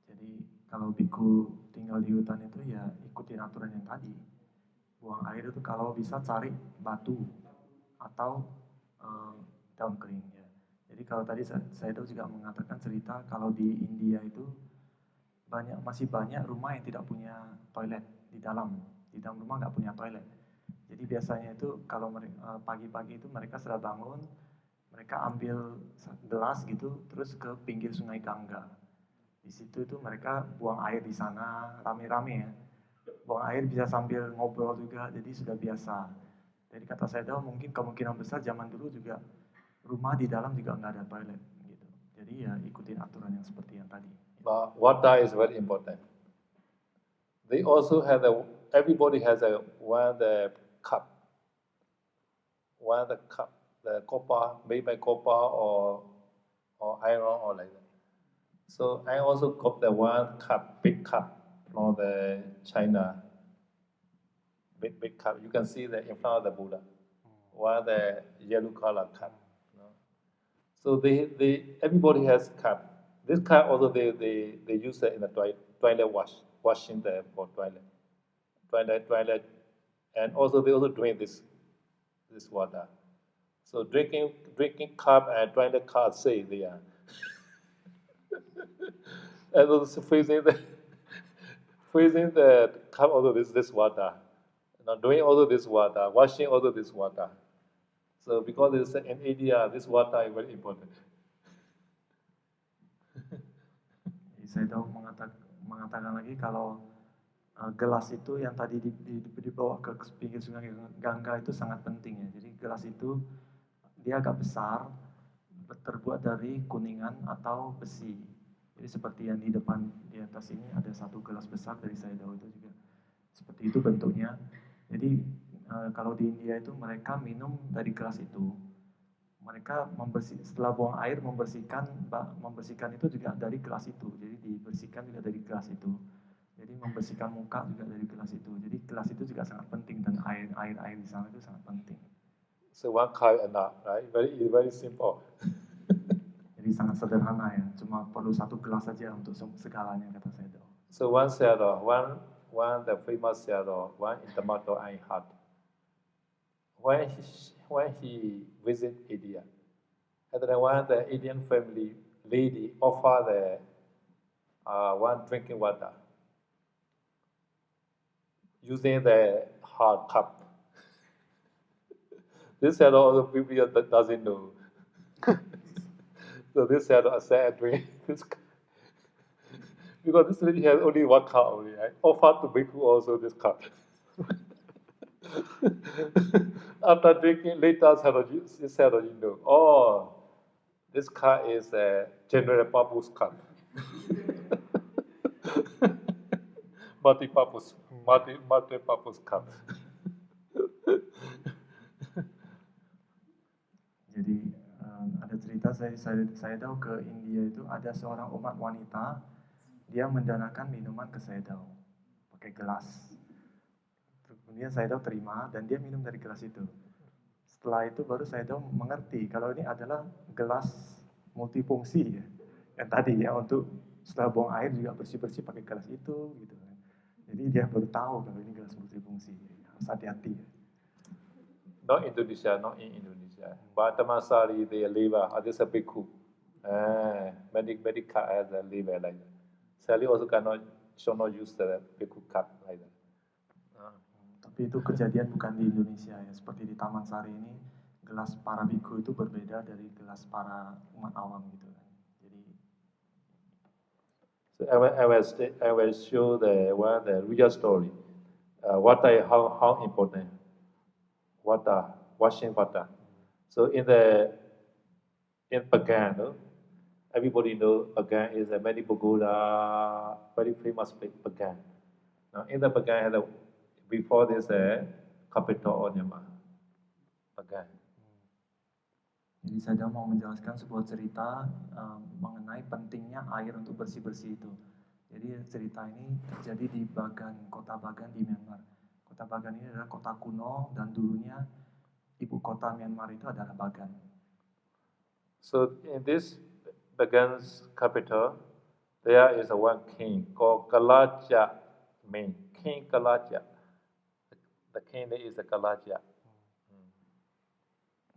Jadi kalau biku tinggal di hutan itu ya ikutin aturan yang tadi. Buang air itu kalau bisa cari batu atau daun kering ya. Jadi kalau tadi saya itu juga mengatakan cerita kalau di India itu masih banyak rumah yang tidak punya toilet di dalam rumah nggak punya toilet. Jadi biasanya itu kalau pagi-pagi itu mereka sudah bangun, mereka ambil gelas gitu, terus ke pinggir sungai Gangga. Di situ itu mereka buang air di sana rame-rame ya. Buang air bisa sambil ngobrol juga, jadi sudah biasa. Jadi kata Sayadaw mungkin kemungkinan besar zaman dulu juga rumah di dalam juga nggak ada toilet gitu. Jadi ya ikutin aturan yang seperti yang tadi. But water is very important. They also have everybody has the cup. The copper, made by copper or iron or like that. So I also got the one cup, big cup from the China. Big cup. You can see that in front of the Buddha. One the yellow color cup. So everybody has cup. This cup also they use it in the toilet washing the for toilet, and also they also drink this water. So drinking cup and toilet cup say they are. And also freezing the cup also this water. Now doing also this water, washing also this water. So because it's in India, this water is very important. Sayadaw mengatakan lagi kalau gelas itu yang tadi dibawa ke pinggir sungai Gangga itu sangat penting ya. Jadi gelas itu dia agak besar, terbuat dari kuningan atau besi. Jadi seperti yang di depan di atas ini ada satu gelas besar dari Sayadaw itu juga seperti itu bentuknya. Jadi kalau di India itu mereka minum dari gelas itu. Mereka setelah buang air membersihkan itu juga dari gelas itu. Jadi dibersihkan juga dari gelas itu. Jadi membersihkan muka juga dari gelas itu. Jadi gelas itu juga sangat penting dan air di sana itu sangat penting. So one cup enough, right? Very simple. Jadi sangat sederhana ya. Cuma perlu satu gelas saja untuk segalanya kata Sayadaw. So one Sayadaw, one the famous Sayadaw, one in Tomato I had. When he visit India, and then one the Indian family lady offer the one drinking water using the hard cup. This Sayadaw also people that doesn't know. So this Sayadaw said drink this cup. Because this lady has only one cup only. I offered to Bhikkhu also this cup. After drinking, later Sayadaw, you know, oh, this cup is a general purpose cup. multi-purpose cup. Jadi ada cerita Sayadaw ke India itu ada seorang umat wanita, dia mendanakan minuman ke Sayadaw pakai gelas. Kemudian Sayadaw terima dan dia minum dari gelas itu. Setelah itu baru Sayadaw mengerti kalau ini adalah gelas multifungsi ya. Yang tadi ya untuk setelah buang air juga bersih-bersih pakai gelas itu gitu. Jadi dia baru tahu kalau ini gelas multifungsi. Harus hati-hati ya. Not in Indonesia. But Dhammasari, they liver, this is a bhikkhu. Medic cup has a liver like that. Sally also should not use the bhikkhu cup like that. Tapi itu kejadian bukan di Indonesia ya. Seperti di Taman Sari ini, gelas para bhikkhu itu berbeda dari gelas para umat awam gitu. Jadi so I will show the real story. Water, how important. Water, washing water. So in Pagan, no? Everybody know Pagan is a Mani Pagoda, very famous Pagan. Now in the Pagan, before this capital of Myanmar, Pagan. Jadi saya mau menjelaskan sebuah cerita mengenai pentingnya air untuk bersih-bersih itu. Jadi cerita ini terjadi di kota Bagan di Myanmar. Kota Bagan ini adalah kota kuno dan dulunya ibu kota Myanmar itu adalah Bagan. So in this Bagan's capital, there is one king called Kalaja. King Kalaja. The king name is Kalaja.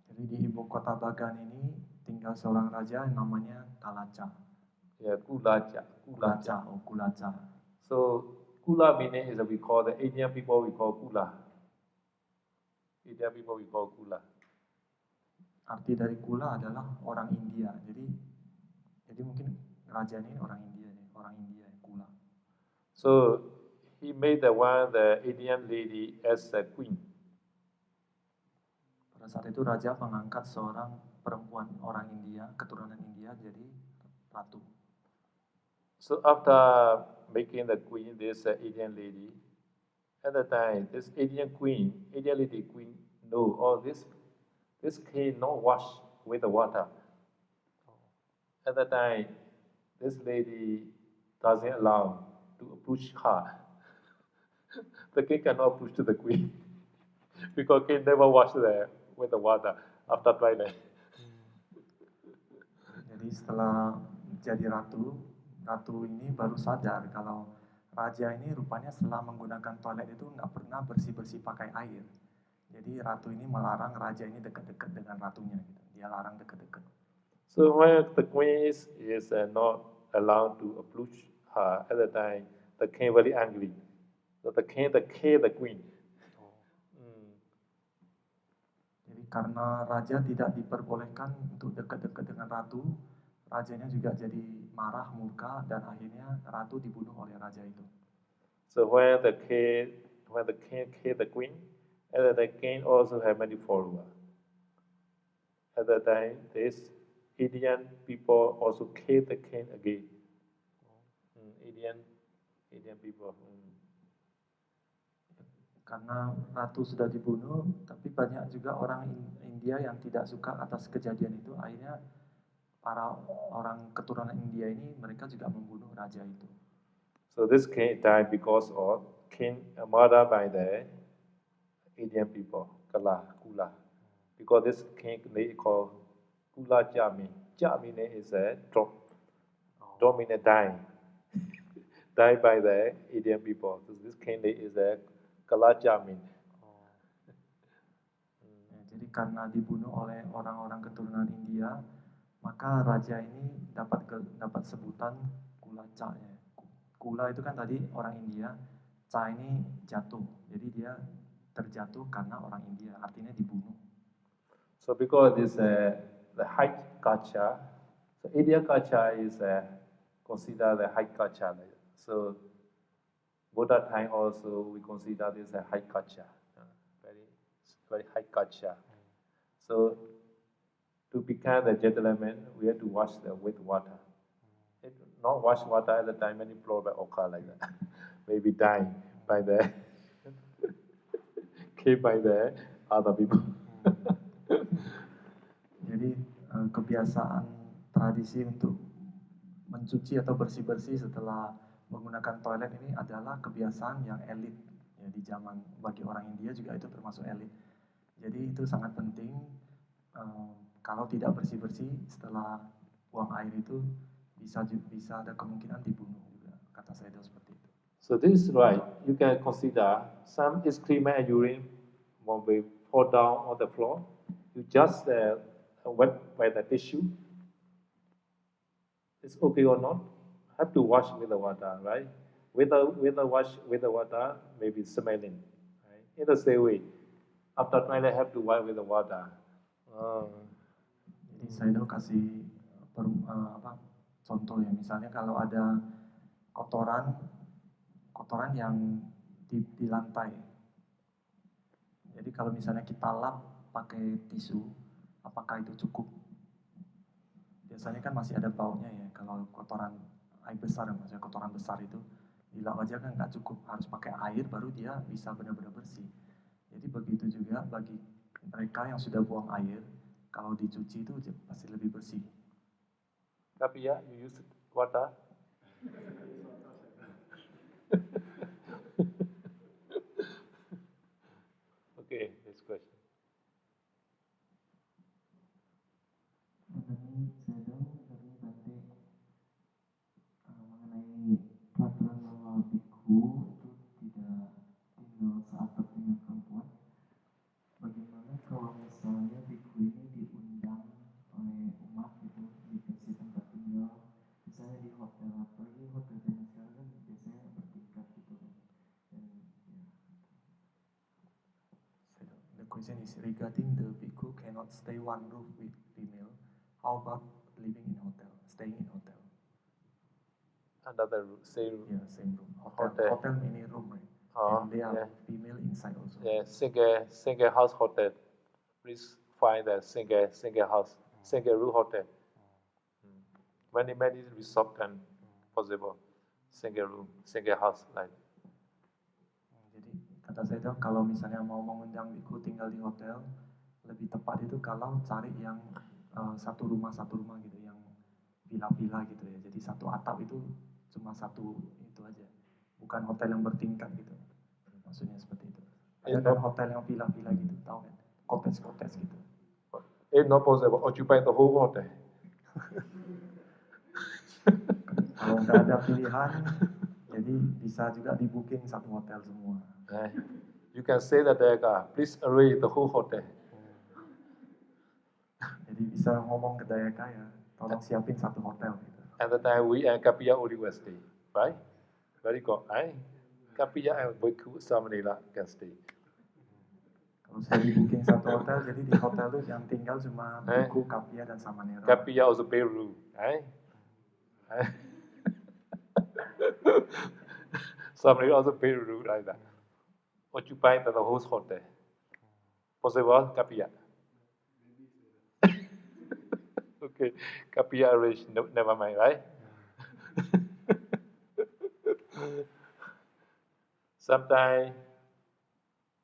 Jadi di ibu kota Bagan ini tinggal seorang raja yang namanya Kalaja. Yeah, Kulaja. Kulaja. So Kula meaning is we call the Indian people we call Kula. Indian people we call Kula. Arti dari Kula adalah orang India. Jadi mungkin raja ini orang India Kula. So he made the Indian lady as a queen. Pada saat itu raja mengangkat seorang perempuan orang India, keturunan India jadi ratu. So after making the queen, this Indian lady, at the time, this Indian lady queen, know all this king not wash with the water. At the time, this lady doesn't allow to approach her. The king cannot approach to the queen because king never wash with the water after twilight. Jadi setelah jadi ratu, ratu ini baru sadar kalau raja ini rupanya setelah menggunakan toilet itu nggak pernah bersih-bersih pakai air. Jadi ratu ini melarang raja ini dekat-dekat dengan ratunya. Gitu. Dia larang dekat-dekat. So when the queen is not allowed to approach her at the time, the king very angry. So the king killed the queen. Jadi karena raja tidak diperbolehkan untuk dekat-dekat dengan ratu, rajanya juga jadi marah, murka, dan akhirnya ratu dibunuh oleh raja itu. So when the king killed the queen, and the king also had many followers. At that time, this Indian people also killed the king again. Indian people. Karena ratu sudah dibunuh, tapi banyak juga orang India yang tidak suka atas kejadian itu. Akhirnya para orang keturunan India ini mereka juga membunuh raja itu. So this king died because of king murdered by the Indian people, Kula. Because this king they call Kula Jami. Jami is a drop. Drop means dying. Died by the Indian people. So this king is a Kula Jami. Jadi karena dibunuh oleh orang-orang keturunan India, maka raja ini dapat sebutan Kula Cha. Ya. Kula itu kan tadi orang India, Cha ini jatuh. Jadi dia terjatuh karena orang India, artinya dibunuh. So because this the high culture, so Indian culture is considered the high culture. So Buddha time also we consider this a high culture, very high culture. So to become the gentleman, we have to wash with water. If not wash water at the time, many problem occur like that. Maybe dying by the killed by the other people. Jadi kebiasaan tradisi untuk mencuci atau bersih-bersih setelah menggunakan toilet ini adalah kebiasaan yang elit ya di zaman bagi orang India juga itu termasuk elit. Jadi itu sangat penting kalau tidak bersih-bersih setelah buang air itu bisa ada kemungkinan dibunuh juga kata saya itu seperti itu. So this is right. You can consider some excrement and urine when we fall down on the floor. You just wet by the tissue. It's okay or not? Have to wash with the water, right? With the wash with the water, maybe smelling. Right? In the same way, after toilet have to wipe with the water. Jadi saya itu kasih contoh ya, misalnya kalau ada kotoran yang di lantai. Jadi kalau misalnya kita lap pakai tisu, apakah itu cukup? Biasanya kan masih ada baunya ya, kalau kotoran air besar, maksudnya kotoran besar itu dilap aja kan nggak cukup, harus pakai air baru dia bisa benar-benar bersih. Jadi begitu juga bagi mereka yang sudah buang air, kalau dicuci itu pasti lebih bersih. Tapi ya, you use water. Okay, next question. Mengenai peraturan bahwa biku itu tidak tinggal seatap dengan perempuan. Bagaimana kalau misalnya biku ini diundang oleh umat gitu, dikasih tempat tinggal, misalnya di hotel, apalagi hotel zaman sekarang kan biasanya bertingkat gitu kan. The question is regarding the bhikkhu cannot stay one roof with female. How about living in hotel, staying in hotel? Another same room. Yeah, same room. Hotel. Hotel mini room, right? And they are female inside also. Yeah, single house hotel. please find a single house, single room hotel. Many resort can possible, single room, single house like. Jadi kata saya itu kalau misalnya mau mengundang biku tinggal di hotel, lebih tepat itu kalau cari yang satu rumah gitu, yang villa-villa gitu ya. Jadi satu atap itu cuma satu itu aja, bukan hotel yang bertingkat gitu. Maksudnya seperti itu. Ada kan hotel yang villa-villa gitu, tahu kan? Cottage gitu. It's not possible, occupy the whole hotel. Kalau nggak ada pilihan, jadi bisa juga di booking satu hotel semua. You can say that please arrange the whole hotel. Jadi bisa ngomong ke Dayaka ya, tolong siapin satu hotel gitu. At the time we and Kapia only will stay, right? Very good. Kapia and Bhikkhu Samanera can stay. Kalau saya di booking satu hotel, jadi di hotel itu yang tinggal cuma Bhikkhu, Kapia, dan Samanera. Kapia also pay room, Samanera also pay room like that. Occupy the whole hotel. Possible, Kapia? Okay, Kapia arrange, no, never mind, right? Sometimes,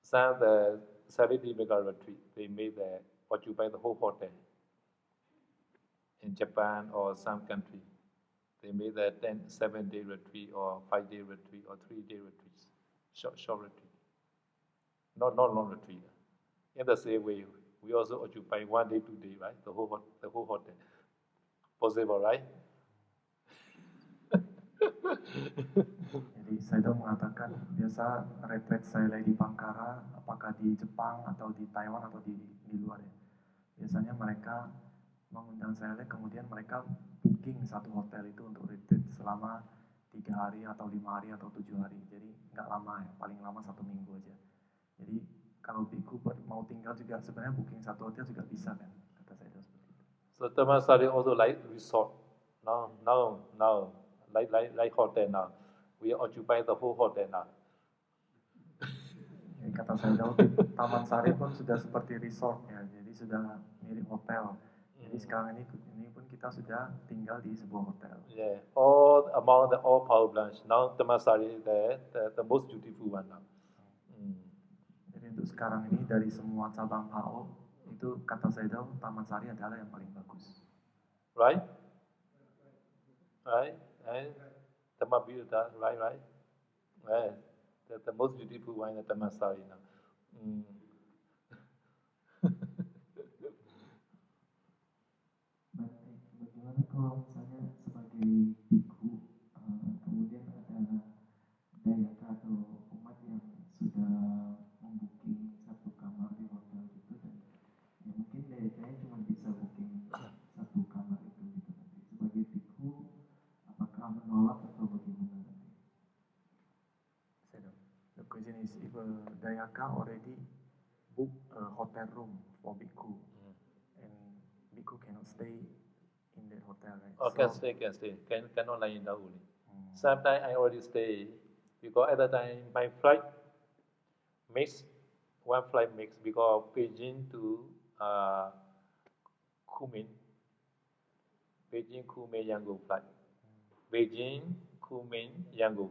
some the Sariti Mega retreat, they made the occupy the whole hotel. In Japan or some country, they made the 7-day retreat or 5-day retreat or 3-day retreats, short retreat. Not long retreat. In the same way, we also occupy 1 day, 2 day, right? The whole hotel. Possible, right? Jadi saya itu mengatakan biasa retreat saya lagi di Bangkara, apakah di Jepang atau di Taiwan atau di luar ya. Biasanya mereka mengundang saya, kemudian mereka booking satu hotel itu untuk retreat selama 3 hari atau 5 hari atau 7 hari. Jadi nggak lama ya, paling lama 1 minggu aja. Jadi kalau biku mau tinggal juga sebenarnya booking satu hotel juga bisa kan, kata saya itu seperti itu. So Dhammasari also like resort. No, like hotel now. We occupy the whole hotel now. Jadi kata saya tahu Taman Sari pun sudah seperti resort ya, jadi sudah mirip hotel. Jadi sekarang ini pun kita sudah tinggal di sebuah hotel. Yeah, all among the all power branch. Now Dhammasari is the most beautiful one now. Jadi untuk sekarang ini dari semua cabang PAO itu kata saya tahu Taman Sari adalah yang paling bagus. Right? Dhammabuddha, right? Right. The most beautiful one is Dhammasari now. Bagaimana kalau misalnya sebagai biku, kemudian ada dayaka atau umat yang sudah membooking satu kamar di hotel gitu, dan ya mungkin dayakanya cuma bisa booking satu kamar itu gitu nanti. Sebagai biku, apakah menolak atau bagaimana nanti? The question is if Dayaka already book a hotel room for Bhikkhu and Bhikkhu cannot stay in that hotel, right? Oh, can stay. Cannot lie down only. Sometimes I already stay because at the time my flight one flight mixed because Beijing to Kunming, Yangon flight. Beijing, Kunming, Yangon.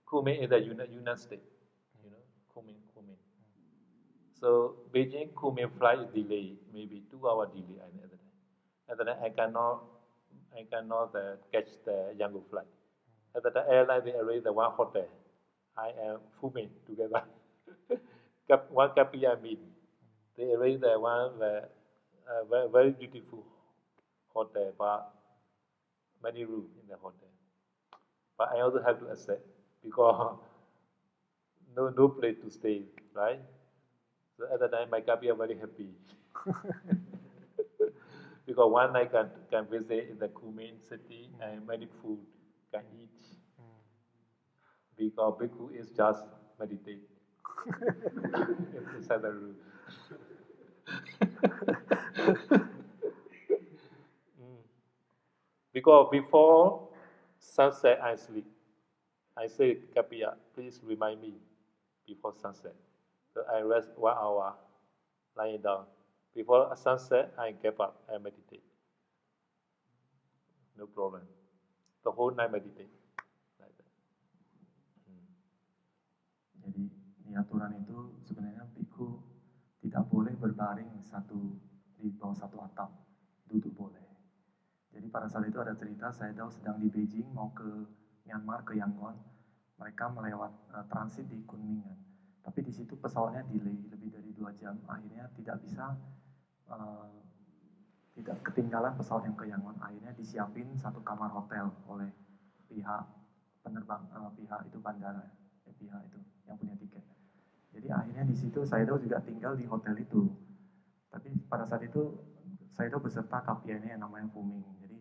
Kunming is the United States, Kunming. So Beijing, Kunming flight is delayed, maybe 2 hour delay at the time. At the time I cannot catch the Yangon flight. At the time airline they arrange the one hotel. I am Kunming together. One Kapia meet. They arrange the one very beautiful hotel, but many rooms in the hotel. But I also have to accept because no place to stay, right? So at the time, my Kapia very happy because one night can visit in the Kunming city and many food can eat because Bhikkhu is just meditate inside the room. Because before sunset I sleep. I say, Kapia, please remind me before sunset. So I rest 1 hour lying down. Before sunset, I get up and meditate. No problem. The whole night meditate. Like that. Jadi di aturan itu sebenarnya biku tidak boleh berbaring di bawah satu atap, duduk boleh. Jadi pada saat itu ada cerita saya sedang di Beijing mau ke Myanmar ke Yangon, mereka transit di Kunming kan. Tapi di situ pesawatnya delay lebih dari 2 jam, akhirnya tidak bisa tidak ketinggalan pesawat yang ke Yangon, akhirnya disiapin satu kamar hotel oleh pihak penerbang pihak itu bandara, pihak itu yang punya tiket. Jadi akhirnya di situ Saido juga tinggal di hotel itu. Tapi pada saat itu Saido beserta kapiennya yang namanya Fuming. Jadi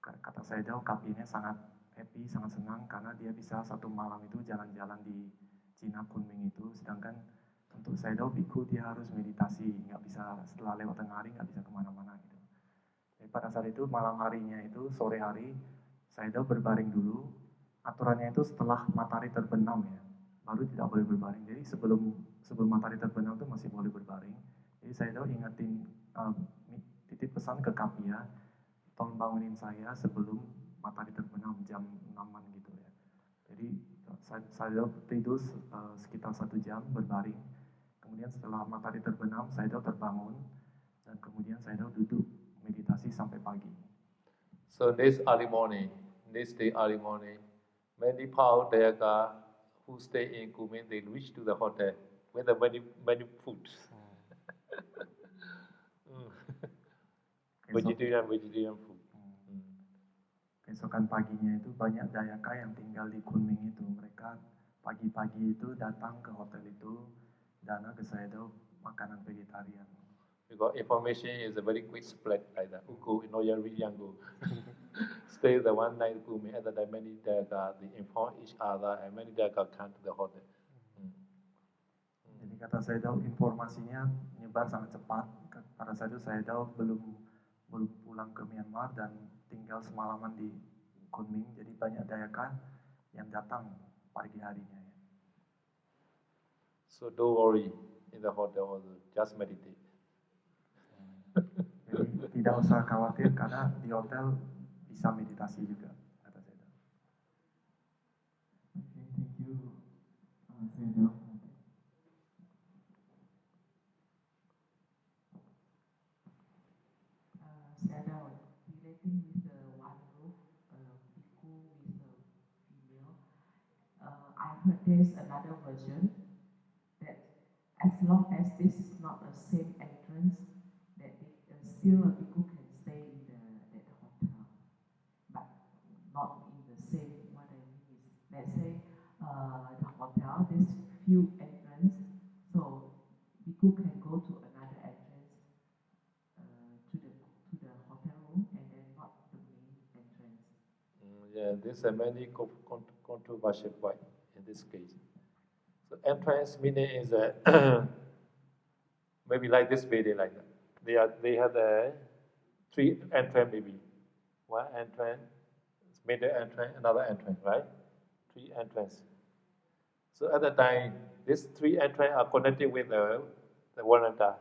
kata Saido kapiennya sangat happy, sangat senang karena dia bisa satu malam itu jalan-jalan di Cina Kunming itu. Sedangkan untuk Saido biku dia harus meditasi, nggak bisa setelah lewat tengah hari nggak bisa kemana-mana gitu. Jadi pada saat itu malam harinya itu sore hari Saido berbaring dulu. Aturannya itu setelah matahari terbenam ya, baru tidak boleh berbaring. Jadi sebelum matahari terbenam itu masih boleh berbaring. Jadi Saido ingetin titip pesan ke Kapia, tolong bangunin saya sebelum matahari terbenam jam 6-an gitu ya. Jadi Saido tidur sekitar 1 jam berbaring. Kemudian setelah matahari terbenam, Saido terbangun dan kemudian Saido duduk meditasi sampai pagi. So next day early morning, many Pao Dayaka who stay in Kunming, they reach to the hotel with the many food. Vegetarian food. Keesokan paginya itu banyak Dayaka yang tinggal di Kunming itu. Mereka pagi-pagi itu datang ke hotel itu, dana ke Saido makanan vegetarian. Because information is a very quick spread like that. Uko, Inoya, Riyango. Stay the one night Kunming, at that many Dayaka, they inform each other and many Dayaka come to the hotel. Jadi kata Saido informasinya nyebar sangat cepat. Pada saat itu Saido belum pulang ke Myanmar dan tinggal semalaman di Kunming. Jadi banyak Dayaka yang datang pagi harinya. So don't worry in the hotel also, just meditate. Jadi tidak usah khawatir karena di hotel bisa meditasi juga, kata Saido. Okay, thank you, Saido. Saido, relating with the one roof, bhikkhu with the female, I heard there's another version that as long as this is not a same entrance, that still a bhikkhu can stay in that hotel, but not in the same. What I mean is, let's say the hotel there's few entrance, so bhikkhu can go to another entrance to the hotel room and then not the main entrance. Yeah, there's a many controversial point in this case. So entrance meaning is maybe like this building like that. They have 3 entrance maybe. One entrance, middle entrance, another entrance, right? 3 entrance. So at the time, these 3 entrance are connected with the veranda.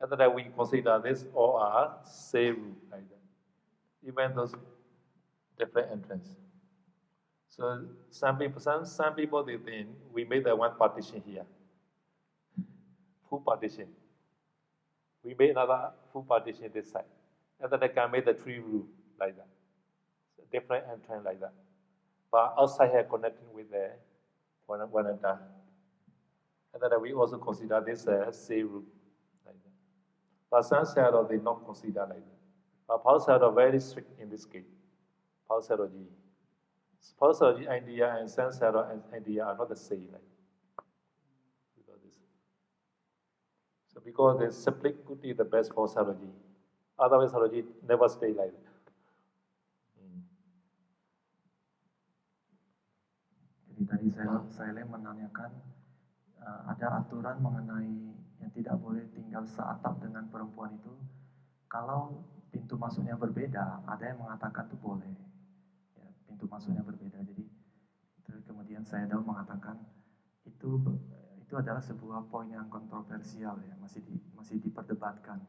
At the time, we consider this all are same room like that. Even those different entrance. So some people they think we made the one partition here, full partition. We made another full partition this side. And then I can make the 3 room like that, so different entrance like that. But outside here connecting with the veranda. And then we also consider this same room like that. But some shadow they not consider like that. But Paul shadow very strict in this case. Paul shadow idea and sense shadow idea are not the same. Like, so because the split could be the best for Saroji. Otherwise Saroji never stay like that. Jadi tadi saya menanyakan ada aturan mengenai yang tidak boleh tinggal seatap dengan perempuan itu. Kalau pintu masuknya berbeda, ada yang mengatakan itu boleh. Ya, pintu masuknya berbeda. Jadi kemudian saya mengatakan itu itu adalah sebuah poin yang kontroversial ya, masih diperdebatkan.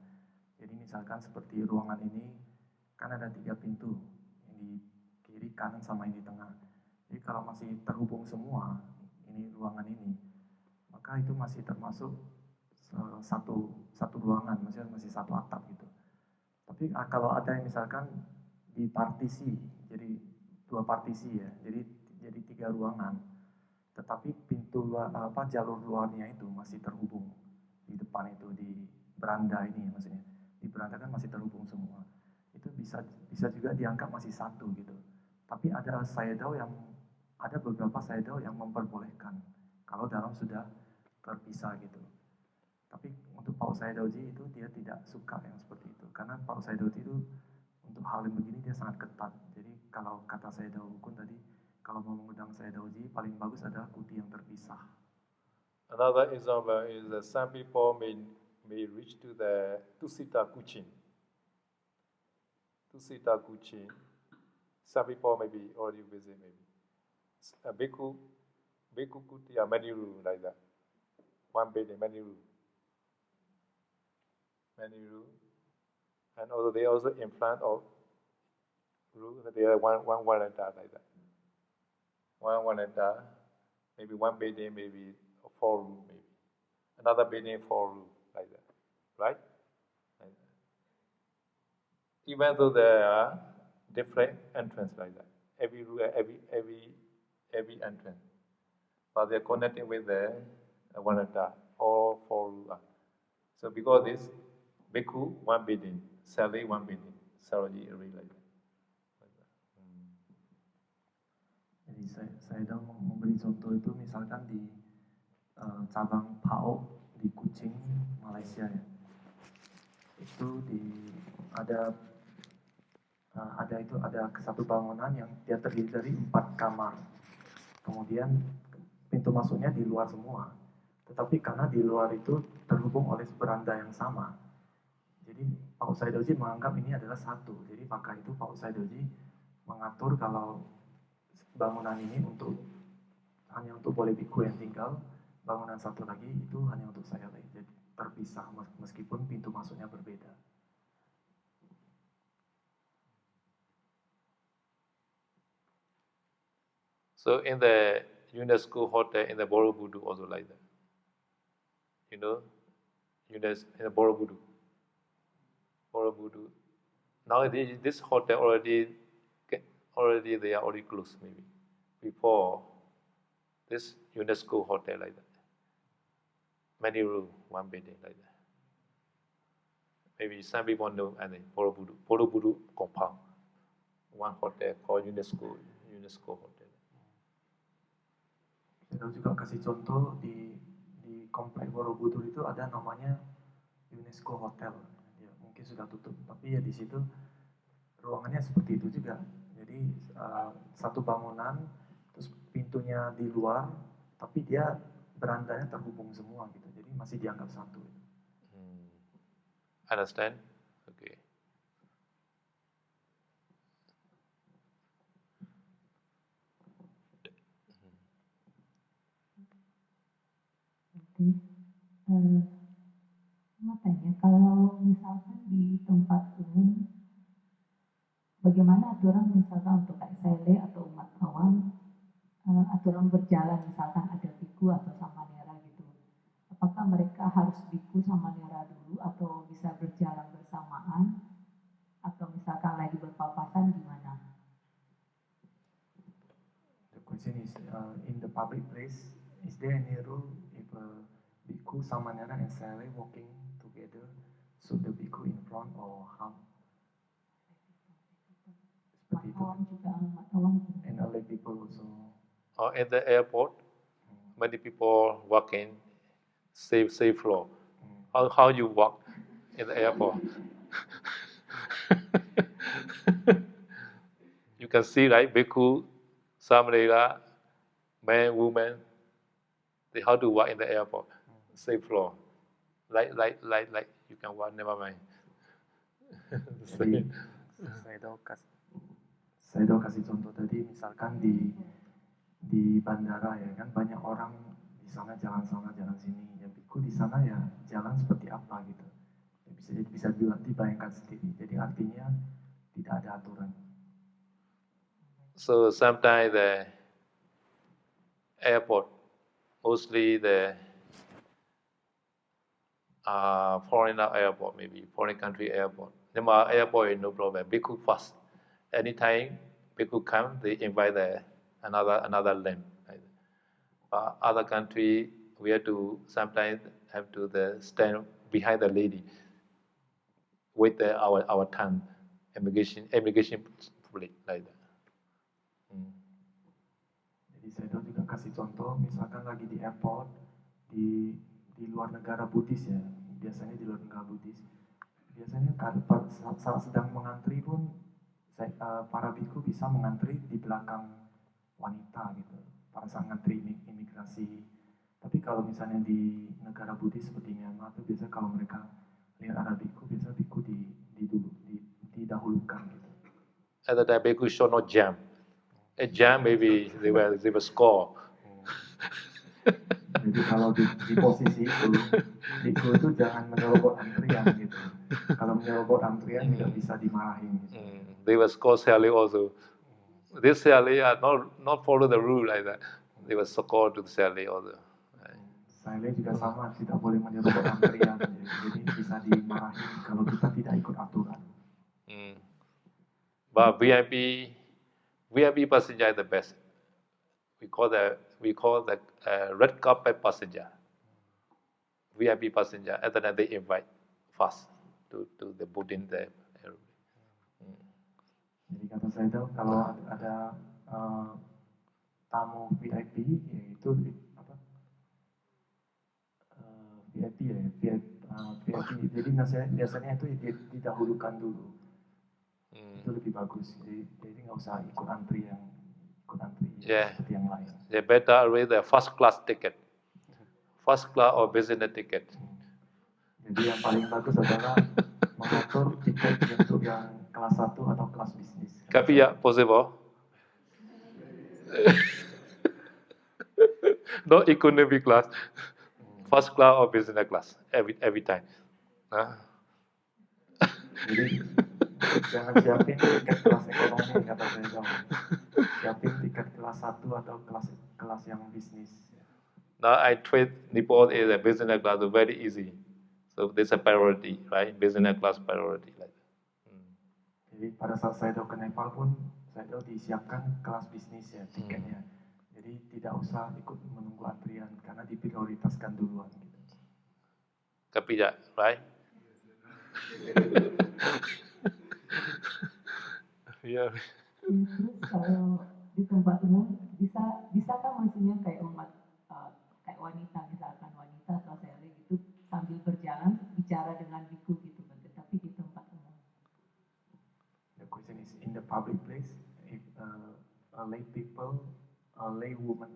Jadi misalkan seperti ruangan ini kan ada 3 pintu, yang di kiri, kanan, sama yang di tengah. Jadi kalau masih terhubung semua, ini ruangan ini, maka itu masih termasuk satu ruangan, maksudnya masih satu atap gitu. Tapi kalau ada yang misalkan di partisi, jadi 2 partisi ya, jadi 3 ruangan, tetapi jalur luarnya itu masih terhubung di depan itu, di beranda ini maksudnya, di beranda kan masih terhubung semua, itu bisa juga dianggap masih satu gitu. Tapi ada beberapa sayadaw yang memperbolehkan kalau dalam sudah terpisah gitu. Tapi untuk Paus Sayadaw-ji itu dia tidak suka yang seperti itu, karena Paus Sayadaw-ji itu untuk hal yang begini dia sangat ketat. Jadi kalau kata Sayadaw Ukun tadi, kalau mau mengundang Sayadaw-ji paling bagus adalah kuti yang terpisah. Another example is that some people may reach to the Tusita Kuchin. Tusita Kuchin. Some people maybe already visit maybe. A bhikkhu kuti are many room like that. One building, many room. And also they also in front of room, they are one veranda like that. One veranda, maybe one building, maybe 4 room, maybe. Another building, 4 room, like that. Right? Like that. Even though there are different entrance like that. Every room, every entrance. But they're connecting with the veranda, all 4 room. So because this bhikkhu, one building, Sali, one building, Saroji, like that. Jadi saya memberi contoh itu misalkan di cabang PAO di Kuching, Malaysia ya. Itu ada satu bangunan yang dia terdiri dari 4 kamar. Kemudian pintu masuknya di luar semua. Tetapi karena di luar itu terhubung oleh beranda yang sama, jadi Paus Sayadaw-ji menganggap ini adalah satu. Jadi maka itu Paus Sayadaw-ji mengatur kalau bangunan ini hanya untuk boleh bhikkhu yang tinggal, bangunan satu lagi itu hanya untuk saya lagi. Jadi terpisah meskipun pintu masuknya berbeda. So in the UNESCO hotel in the Borobudur also like that. You know, in the Borobudur. Now this hotel already they are already closed maybe. Before this UNESCO hotel like that. Many room, one building like that. Maybe some people know and then Borobudur compound. One hotel called UNESCO hotel. Saya juga kasih contoh di komplek Borobudur itu ada namanya UNESCO Hotel. Ya, mungkin sudah tutup, tapi ya di situ ruangannya seperti itu juga. Jadi satu bangunan, terus pintunya di luar, tapi dia berandanya terhubung semua gitu. Jadi masih dianggap satu. Understand? Okay. Mau tanya, kalau misalkan di tempat umum, bagaimana aturan misalkan untuk SLE atau umat awam, aturan berjalan misalkan ada bhikkhu atau samanera gitu, apakah mereka harus bhikkhu samanera dulu atau bisa berjalan bersamaan, atau misalkan lagi berpapasan gimana? The question is, in the public place, is there any rule if a bhikkhu, samanera, and SLE walking together, should the bhikkhu in front or how? Seperti itu. And other people also. Or at the airport, many people walking safe floor. How you walk in the airport? You can see like bhikkhu, samanera, man, woman, they how to walk in the airport, safe floor. Like you can walk, never mind. Jadi saya kasih contoh tadi, misalkan di bandara ya kan banyak orang di sana jalan sini. Ya biku di sana ya jalan seperti apa gitu. Ya, bisa dibayangkan sendiri. Jadi artinya tidak ada aturan. So sometimes the airport, mostly the foreigner airport, maybe foreign country airport. Myanmar airport is no problem. Bhikkhu first. Anytime Bhikkhu come, they invite another land. Other country, we have to sometimes have to stand behind the lady, wait our turn, immigration public like that. Jadi saya juga kasih contoh, misalkan lagi di airport di luar negara Buddhis ya, biasanya di luar negara Buddhis, biasanya saat sedang mengantri pun para biku bisa mengantri di belakang wanita gitu, pada saat ngantri imigrasi. Tapi kalau misalnya di negara Buddhis seperti Myanmar itu biasa kalau mereka lihat ada biku, biasa biku didahulukan gitu. At the time, Bhikkhu should not jump. A jump, maybe they will score. Jadi kalau di posisi itu, biku itu jangan menyerobot antrian gitu. Kalau menyerobot antrian juga bisa dimarahin. Gitu. They will score Sally also. This Sally are not follow the rule like that. They will score to the Sally also. Sally juga sama, tidak boleh menyerobot antrian. Jadi bisa dimarahin kalau kita tidak ikut aturan. But VIP passenger is the best. We call the red carpet passenger. VIP passenger. At the time they invite first to the Buddhist there. Jadi kata saya itu kalau ada tamu VIP yaitu apa? VIP ya, VIP. Jadi biasanya itu didahulukan dulu. Itu lebih bagus. Jadi nggak usah ikut antri seperti yang lain. They better arrange the first class ticket, first class or business ticket. Jadi yang paling bagus adalah mengatur tiket untuk yang kelas 1 atau kelas bisnis. Tapi ya possible. No economy class, first class or business class every time. Jadi jangan siapin tiket kelas ekonomi kata saya dong. Siapin tiket kelas 1 atau kelas yang bisnis. Now I treat Nepal as a business class very easy. So there's a priority, right? Business class priority like that. Jadi pada saat saya ke Nepal pun saya disiapkan kelas bisnis ya tiketnya. Jadi tidak usah ikut menunggu antrian karena diprioritaskan duluan. Gitu. Kapija, right? Yeah. Terus kalau di tempat umum bisakah maksudnya kayak umat kayak wanita misalkan wanita atau sele gitu sambil berjalan bicara dengan biku gitu kan, tetapi di tempat umum. The question is in the public place if a lay people, a lay woman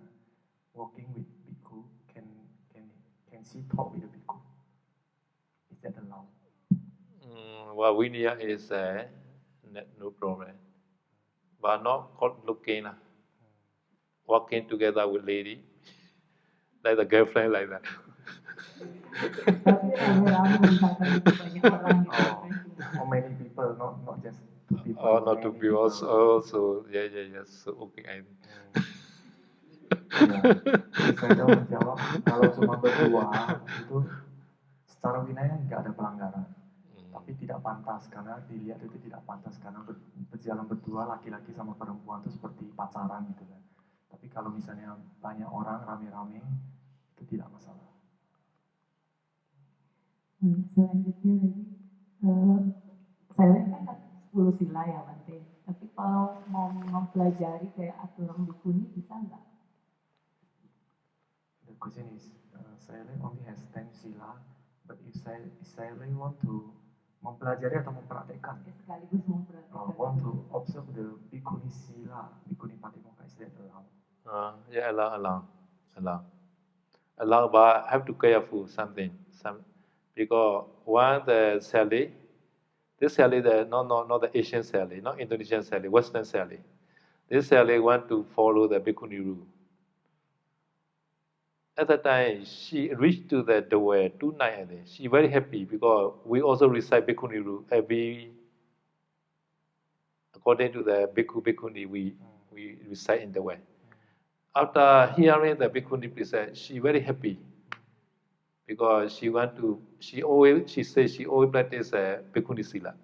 walking with biku can she talk with the biku? Is that allowed? Well, Vinaya is no problem. But not looking, walking together with lady, like the girlfriend like that. Tapi rame-rame misalkan itu banyak orang gitu. Oh, many people, not just two people. Oh, not two people. Also, yeah. So okay, I think. Ya, saya menjawab kalau cuma berdua itu secara Vinaya nggak ada pelanggaran. Tapi tidak pantas karena dilihat itu tidak pantas karena berjalan berdua laki-laki sama perempuan itu seperti pacaran gitu kan. Tapi kalau misalnya banyak orang rame-rame itu tidak masalah. Selanjutnya lagi, saya kan 10 sila ya Bante. Tapi kalau mau mempelajari kayak aturan biku ini bisa nggak? The question is, saya only has 10 sila, but if saya want to mempelajari atau mempraktekkan, sekaligus mempraktekkan. Want to observe the bhikkhuni sila, bhikkhuni patimokkha, is that allowed? Yeah, allow, but have to careful something. Because one the Sally, this Sally not the Asian Sally, not Indonesian Sally, Western Sally. This Sally want to follow the bhikkhuni rule. At the time, she reached to the door 2 nights. I think. She very happy because we also recite Bhikkhuni rule every, according to the Bhikkhu Bhikkhuni, we recite in the way. After hearing the Bhikkhuni present, she very happy because she says she always practice Bhikkhuni Sila,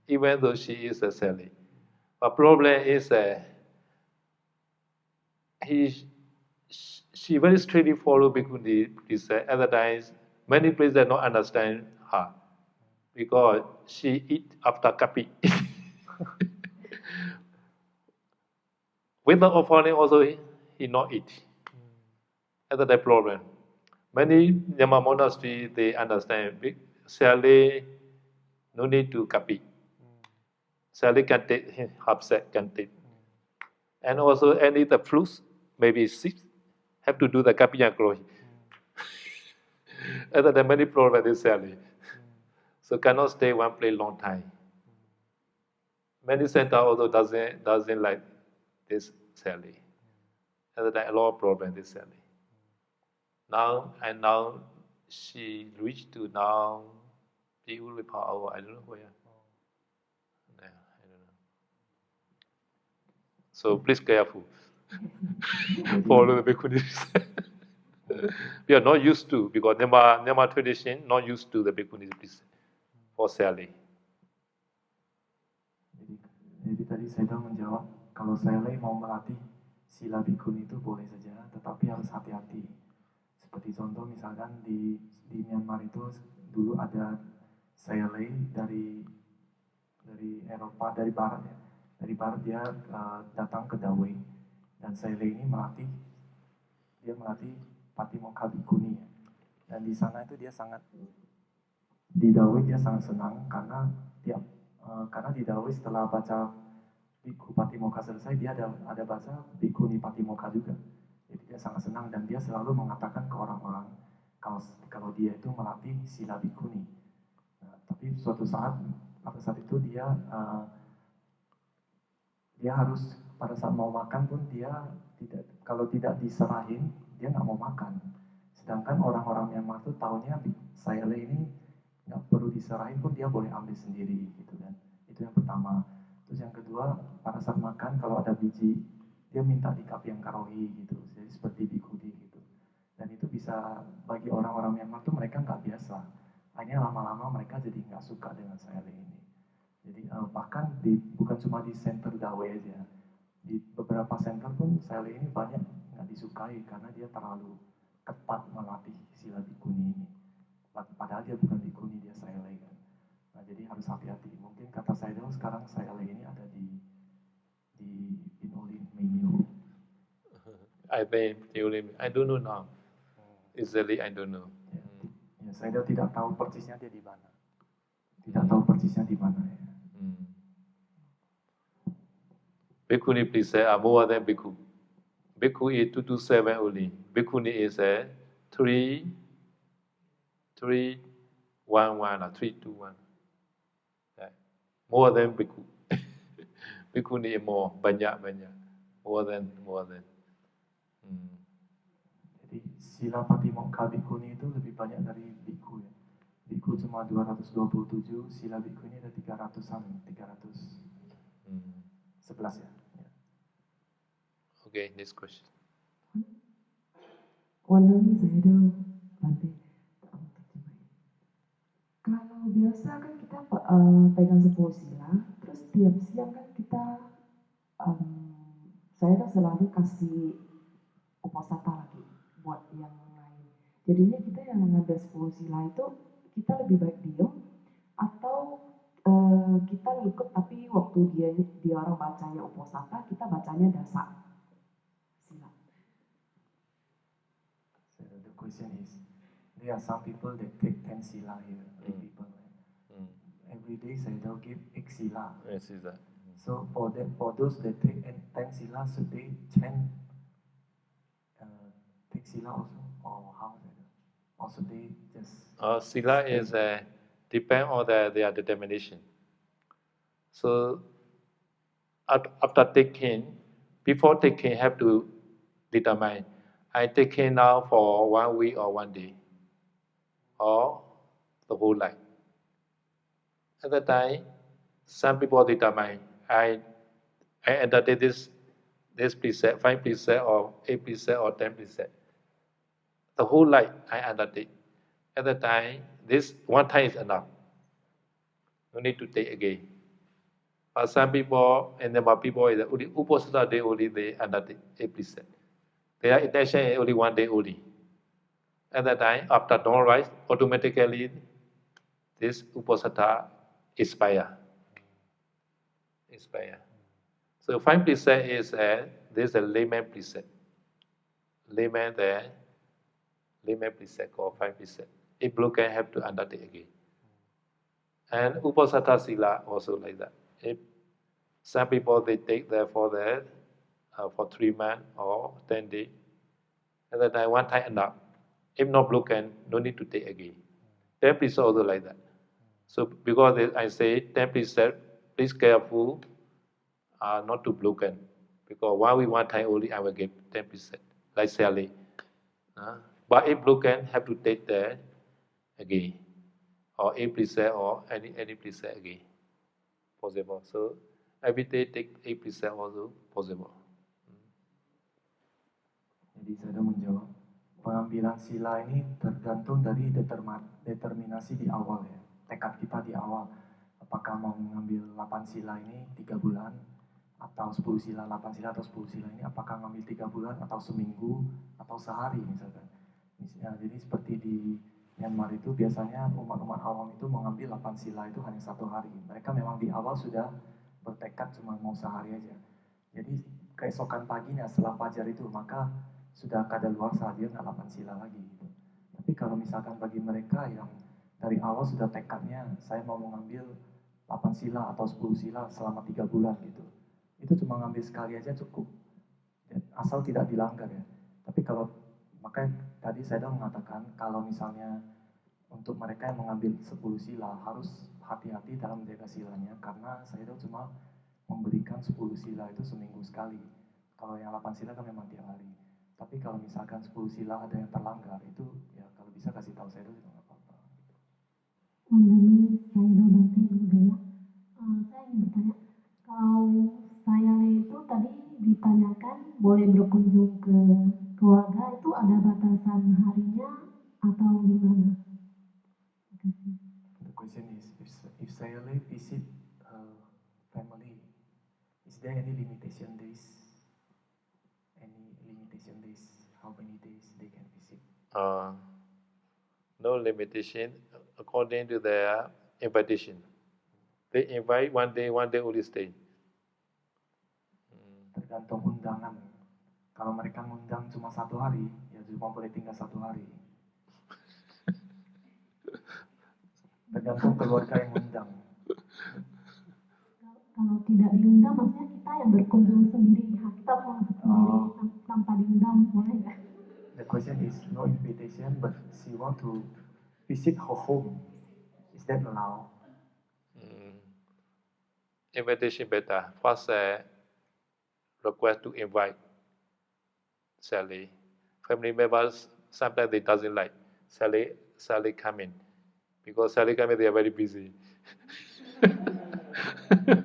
even though she is a Sally. But problem is she very strictly follow Bhikkhuni precept. At the times, many places don't understand her because she eat after kapi. With the offering also he not eat. That's the problem. Many Nyama monastery they understand. Sally no need to kapi. Sally can take half set can take. And also any the fruits maybe 6 have to do the kapi and glory. Other than many problems is Sally. So cannot stay one place long time. Many center also doesn't like this Sally. Other than a lot of problems this Sally. Now she reached to now Piuli Power, I don't know where. Yeah, I don't know. So please careful. Follow the Bhikkhuni. We are not used to because Nema tradition not used to the Bhikkhuni for Sally. Jadi tadi saya menjawab kalau Sally mau melatih sila Bhikkhuni itu boleh saja, tetapi harus hati-hati. Seperti contoh misalkan di Myanmar itu dulu ada Sally dari Eropa, dari Barat ya. Dari Barat dia datang ke Dawei dan Sally ini melatih Patimokkha Bhikkhuni ya. Dan di sana itu dia sangat di Dawei dia sangat senang karena di Dawei setelah baca Bhikkhu Patimokkha selesai dia ada baca Bhikkhuni Patimokkha juga. Jadi dia sangat senang dan dia selalu mengatakan ke orang-orang kalau dia itu melatih sila Bhikkhuni. Nah, tapi suatu saat pada saat itu dia harus pada saat mau makan pun kalau tidak diserahin dia nggak mau makan. Sedangkan orang-orang Myanmar tuh taunya Sally ini nggak perlu diserahin pun dia boleh ambil sendiri gitu kan. Itu yang pertama. Terus yang kedua pada saat makan kalau ada biji dia minta dikapiangkarohi gitu. Jadi seperti bikudi gitu. Dan itu bisa bagi orang-orang Myanmar tuh mereka nggak biasa. Akhirnya lama-lama mereka jadi nggak suka dengan Sally ini. Jadi bahkan bukan cuma di center Dawei aja. Di beberapa center pun Sally ini banyak nggak disukai karena dia terlalu ketat melatih sila Bhikkhuni ini. Padahal dia bukan Bhikkhuni, dia Sally kan. Nah jadi harus hati-hati. Mungkin kata saya sekarang Sally ini ada di Pinolin menu. I don't know now. Easily I don't know. Ya, saya tidak tahu persisnya dia di mana. Tidak tahu persisnya di mana ya. Bhikkhuni please say more than Bhikkhu. Bhikkhu is 227 only. Bhikkhuni is 311 or 321. Right. More than Bhikkhu. Bhikkhuni is more, banyak. More than. Jadi sila Patimokkha Bhikkhuni itu lebih banyak dari Bhikkhu ya. Bhikkhu cuma 227, sila Bhikkhuni ada 311 ya. Okay, next question. Walawi saya Bante. Kalau biasa kan kita pegang 10 sila, terus tiap siang kan kita saya selalu kasih uposatha lagi buat yang lain. Jadinya kita yang mengambil 10 sila itu kita lebih baik diam atau kita ngikut tapi waktu dia orang bacanya uposatha kita bacanya dasa sila. So the question is, there are some people that take 10 sila here, like people. Every day saya give X sila. Yes, is that. So for those that take 10 sila, should they chant take sila also, or how is it? Or should they just? Sila is depend on their determination. So after taking, before taking, have to determine I take care now for 1 week or 1 day, or the whole life. At that time, some people determine I undertake this precept, 5 precept or 8 precept or 10 precept. The whole life I undertake. At that time, this one time is enough. No need to take again. But some people, and number of people, is only Uposatha day only they undertake 8 precept. Their intention is only 1 day only. At that time, after dawn rise, automatically this Uposatha expire. So 5 precept is this is a layman precept. Layman precept called 5 precept. If broken, have to undertake again. And Uposatha Sila also like that. If some people they take there for 3 months or 10 days, at that time one time enough. If not broken, no need to take again. 10 precept also like that. So because I say 10 precept, please careful not to broken. Because 1 week, 1 time only I will get 10 precept, like Sally. But if broken, have to take there again, or 8 precept or any precept again, possible. So every day take 8 precept also possible. Jadi saya ada menjawab, pengambilan sila ini tergantung dari determinasi di awal ya, tekad kita di awal. Apakah mau mengambil 8 sila ini 3 bulan, atau 10 sila, 8 sila atau 10 sila ini, apakah ngambil 3 bulan, atau seminggu, atau sehari misalkan. Jadi seperti di Myanmar itu biasanya umat-umat awam itu mengambil 8 sila itu hanya 1 hari. Mereka memang di awal sudah bertekad cuma mau sehari aja. Jadi keesokan paginya setelah fajar itu maka sudah kadaluarsa, dia nggak 8 sila lagi gitu. Tapi kalau misalkan bagi mereka yang dari awal sudah tekadnya saya mau mengambil 8 sila atau 10 sila selama 3 bulan gitu, itu cuma ngambil sekali aja cukup, asal tidak dilanggar ya. Tapi kalau makanya tadi saya sudah mengatakan kalau misalnya untuk mereka yang mengambil 10 sila harus hati-hati dalam menjaga silanya, karena saya itu cuma memberikan 10 sila itu seminggu sekali. Kalau yang 8 sila kan memang tiap hari. Tapi kalau misalkan 10 sila ada yang terlanggar, itu ya kalau bisa kasih tahu saya dulu nggak apa-apa. Saya Banting Budaya. Saya ingin bertanya, kalau saya itu tadi ditanyakan boleh berkunjung ke keluarga, itu ada batasan harinya atau gimana? The question is, if Sayale visit family, is there any limitation days? How many days they can visit? No limitation according to their invitation. They invite 1 day only stay. Tergantung undangan. Kalau mereka ngundang cuma 1 hari, ya cuma boleh tinggal 1 hari. Tergantung keluarga yang undang. Kalau tidak diundang, maksudnya kita yang berkunjung sendiri, kita pulang sendiri tanpa diundang, boleh nggak? The question is no invitation, but she want to visit her home. Is that allowed? Invitation better. First, request to invite Sally. Family members sometimes they doesn't like Sally come in, because Sally come in they are very busy.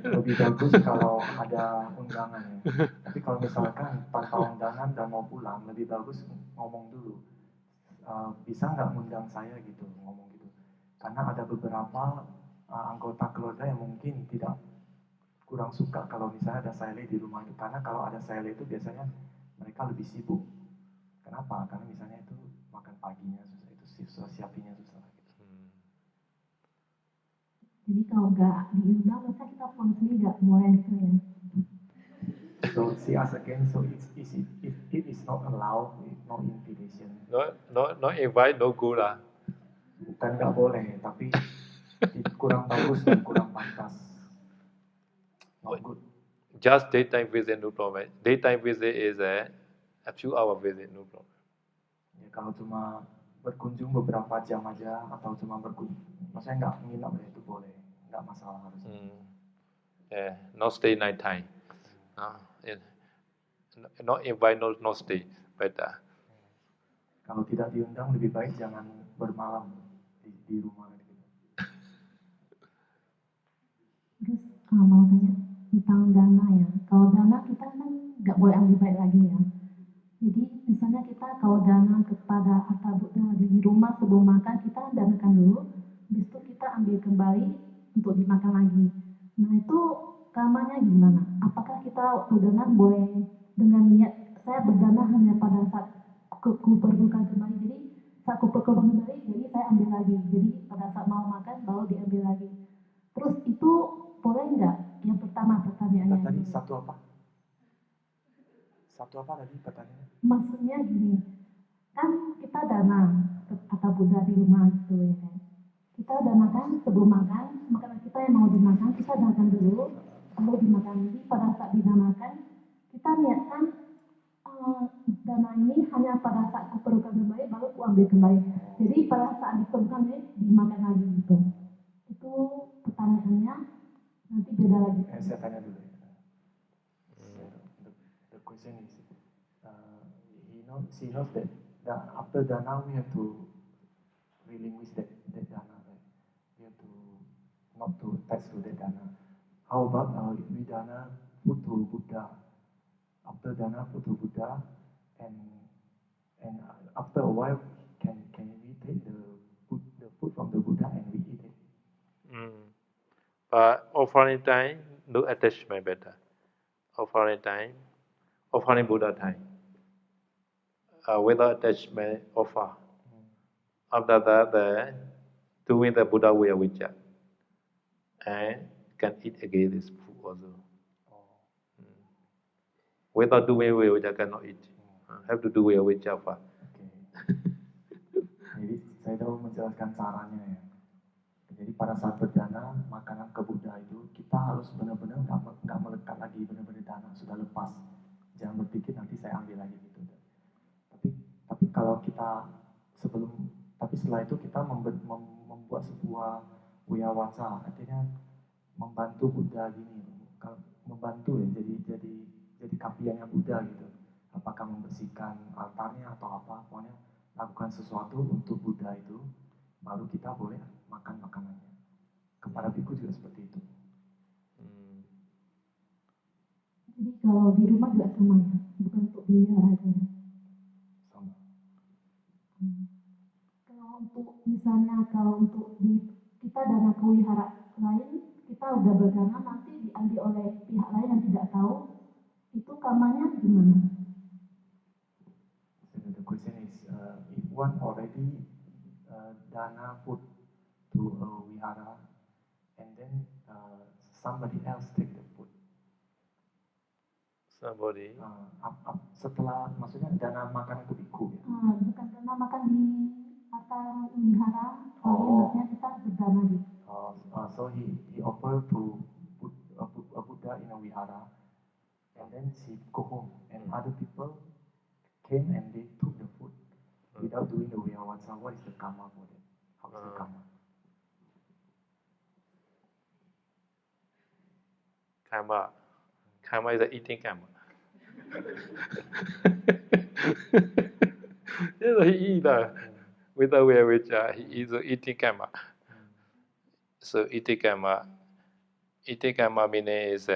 Lebih bagus kalau ada undangan ya. Tapi kalau misalkan tanpa undangan dan mau pulang, lebih bagus ngomong dulu. Bisa nggak ngundang saya gitu, ngomong gitu. Karena ada beberapa anggota keluarga yang mungkin kurang suka kalau misalnya ada Sally di rumah itu. Karena kalau ada Sally itu biasanya mereka lebih sibuk. Kenapa? Karena misalnya itu makan paginya susah, itu siapinnya susah. Jadi kalau nggak diundang, masa kita pulang sendiri nggak boleh gitu ya? So she asked again, so if it is not allowed, no invitation. No invite, no go lah. Bukan nggak boleh, tapi kurang bagus dan kurang pantas. Not good. Just daytime visit, no problem. Daytime visit is a few hour visit, no problem. Ya kalau cuma berkunjung beberapa jam aja atau cuma berkunjung, maksudnya nggak nginap ya itu boleh, nggak masalah harusnya. Not stay night time. Not invite, not stay, better. Kalau tidak diundang lebih baik jangan bermalam di rumah gitu. Terus mau tanya tentang dana ya. Kalau dana kita kan nggak boleh ambil balik lagi ya. Jadi misalnya kita kalau dana kepada Arta Buddha di rumah sebelum makan kita danakan dulu, habis itu kita ambil kembali untuk dimakan lagi. Nah itu karmanya gimana? Apakah kita waktu dana boleh dengan niat saya berdana hanya pada saat kuperlukan kembali, jadi saat kuperlukan kembali jadi saya ambil lagi, jadi pada saat mau makan baru diambil lagi. Terus itu boleh nggak? Yang pertama pertanyaannya. Tadi satu apa? Satu apa tadi pertanyaannya? Maksudnya gini, kan kita dana kata Buddha di rumah gitu ya kan. Kita danakan sebelum makan, makanan kita yang mau dimakan kita danakan dulu, baru dimakan. Jadi pada saat dinamakan kita niatkan dana ini hanya pada saat kuperlukan kembali baru ku ambil kembali. Jadi pada saat diperlukan ini dimakan lagi gitu. Itu pertanyaannya, nanti beda lagi. Saya tanya dulu. The question is, she knows that after dana we have to relinquish that dana, right? We have to not to attach to that dana. How about if we dana food to Buddha? After dana food to Buddha, and after a while, can we take the food from the Buddha and we eat it? But offering time, no attachment better. Offering time, offering Buddha time. Without attachment, offer. After that, doing the Buddha way of Vijja. And can eat again this food also. Without doing way of Vijja, cannot eat. Have to do way of Vijja first. Jadi saya tahu menjelaskan caranya ya. Jadi pada saat berdana makanan ke Buddha itu kita harus benar-benar nggak melekat lagi, benar-benar dana sudah lepas. Jangan berpikir nanti saya ambil lagi gitu. Tapi kalau kita setelah itu kita membuat sebuah wiyawaca, artinya membantu Buddha gini, membantu ya, jadi kapiannya Buddha gitu. Apakah membersihkan altarnya atau apa, pokoknya lakukan sesuatu untuk Buddha itu, baru kita boleh makan makanannya. Kepada biku juga seperti itu. Jadi kalau di rumah juga sama ya, bukan untuk dipelihara aja. Sama. Kalau untuk misalnya kita dana kewihara lain, kita udah berdana nanti diambil oleh pihak lain yang tidak tahu, itu karmanya gimana? So the question is, if one already dana food to a wihara, and then somebody else take the food. Somebody. Setelah, maksudnya dana makan ke biku ya? Bukan dana makan di atas wihara, maksudnya kita berdana gitu. So he offered to put a Buddha in a wihara, and then she go home, and other people came and they took the food without doing the wiyawaca. What is the karma for that? How is the karma? Karma is the eating karma. Yes, he eat without vijja, he is eating karma. So eating karma meaning is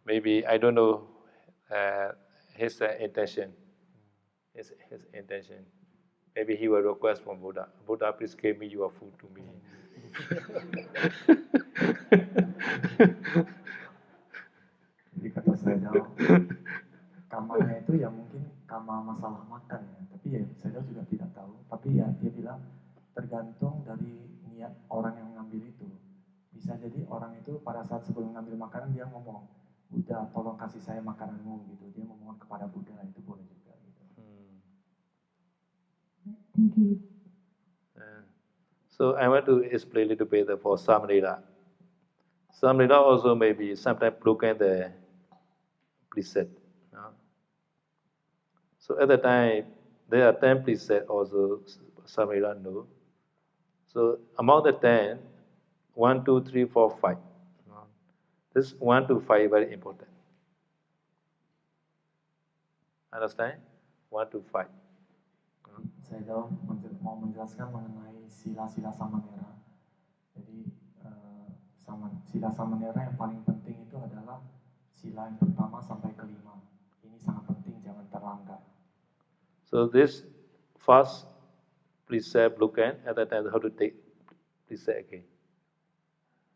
maybe I don't know his intention. His intention. Maybe he will request from Buddha. Buddha, please give me your food to me. Jadi kata saya kamanya itu ya mungkin kama masalah makan ya, tapi ya saya juga tidak tahu. Tapi ya dia bilang tergantung dari niat orang yang ngambil itu. Bisa jadi orang itu pada saat sebelum ngambil makanan dia ngomong, Buddha tolong kasih saya makananmu gitu. Dia memohon kepada Buddha, itu boleh juga gitu. Thank you. So I want to explain a little bit for Samrila. Samrila also maybe sometimes broken the preset. So at the time, there are 10 preset also, Samrila know. So among the 10, 1, 2, 3, 4, 5. This 1 to 5 is very important. Understand? 1 to 5. saya mau menjelaskan mengenai sila-sila Samanera. Jadi sila Samanera yang paling penting itu adalah sila yang pertama sampai kelima. Ini sangat penting, jangan terlanggar. So this first precept look at the time how to take precept again.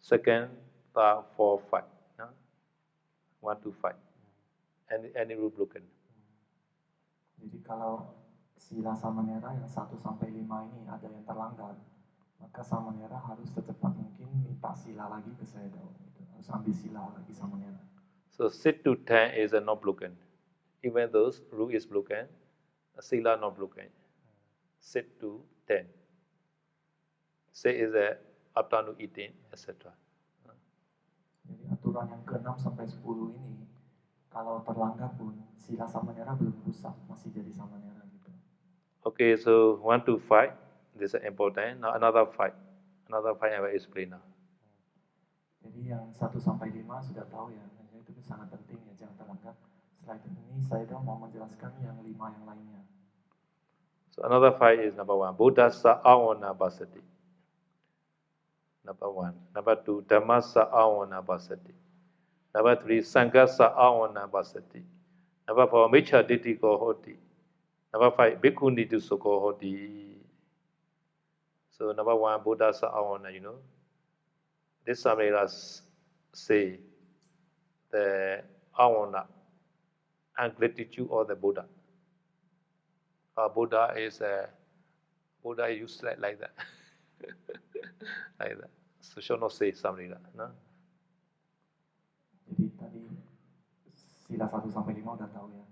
Second, third, fourth, five. No? 1 to 5. Any rule broken. Jadi kalau sila Samanera yang 1 sampai 5 ini ada yang terlanggar, maka Samanera harus secepat mungkin minta sila lagi ke Sayadaw. Harus ambil sila lagi Samanera. So 6 to 10 is not broken. Even though rule is broken, sila not broken. 6 to 10. 6 is afternoon eating, etc. Jadi aturan yang ke-6 sampai 10 ini, kalau terlanggar pun sila Samanera belum rusak, masih jadi Samanera gitu. Okay, so 1 to 5, this is important. Now another 5. Another 5 I will explain now. Jadi yang 1 sampai 5 sudah tahu ya, itu sangat penting ya, jangan terlanggar. Setelah ini saya mau menjelaskan yang 5 yang lainnya. So another 5 is number 1, Buddha Sa'awana Basati. Number 1. Number 2, Dhamma Sa'awana Basati. Number 3, Sangha Sa'awana Basati. Number 4, Micha Ditti Kohoti. Number 5, Bhikkhu Nitu Sukohoti. So number 1, Buddha Sa'awana, you know. This Samanera say the awana, ungratitude of the Buddha. Buddha is used like that. Like that. So should not say Samanera. No? Jadi tadi sila 1 sampai 5 udah tahu ya.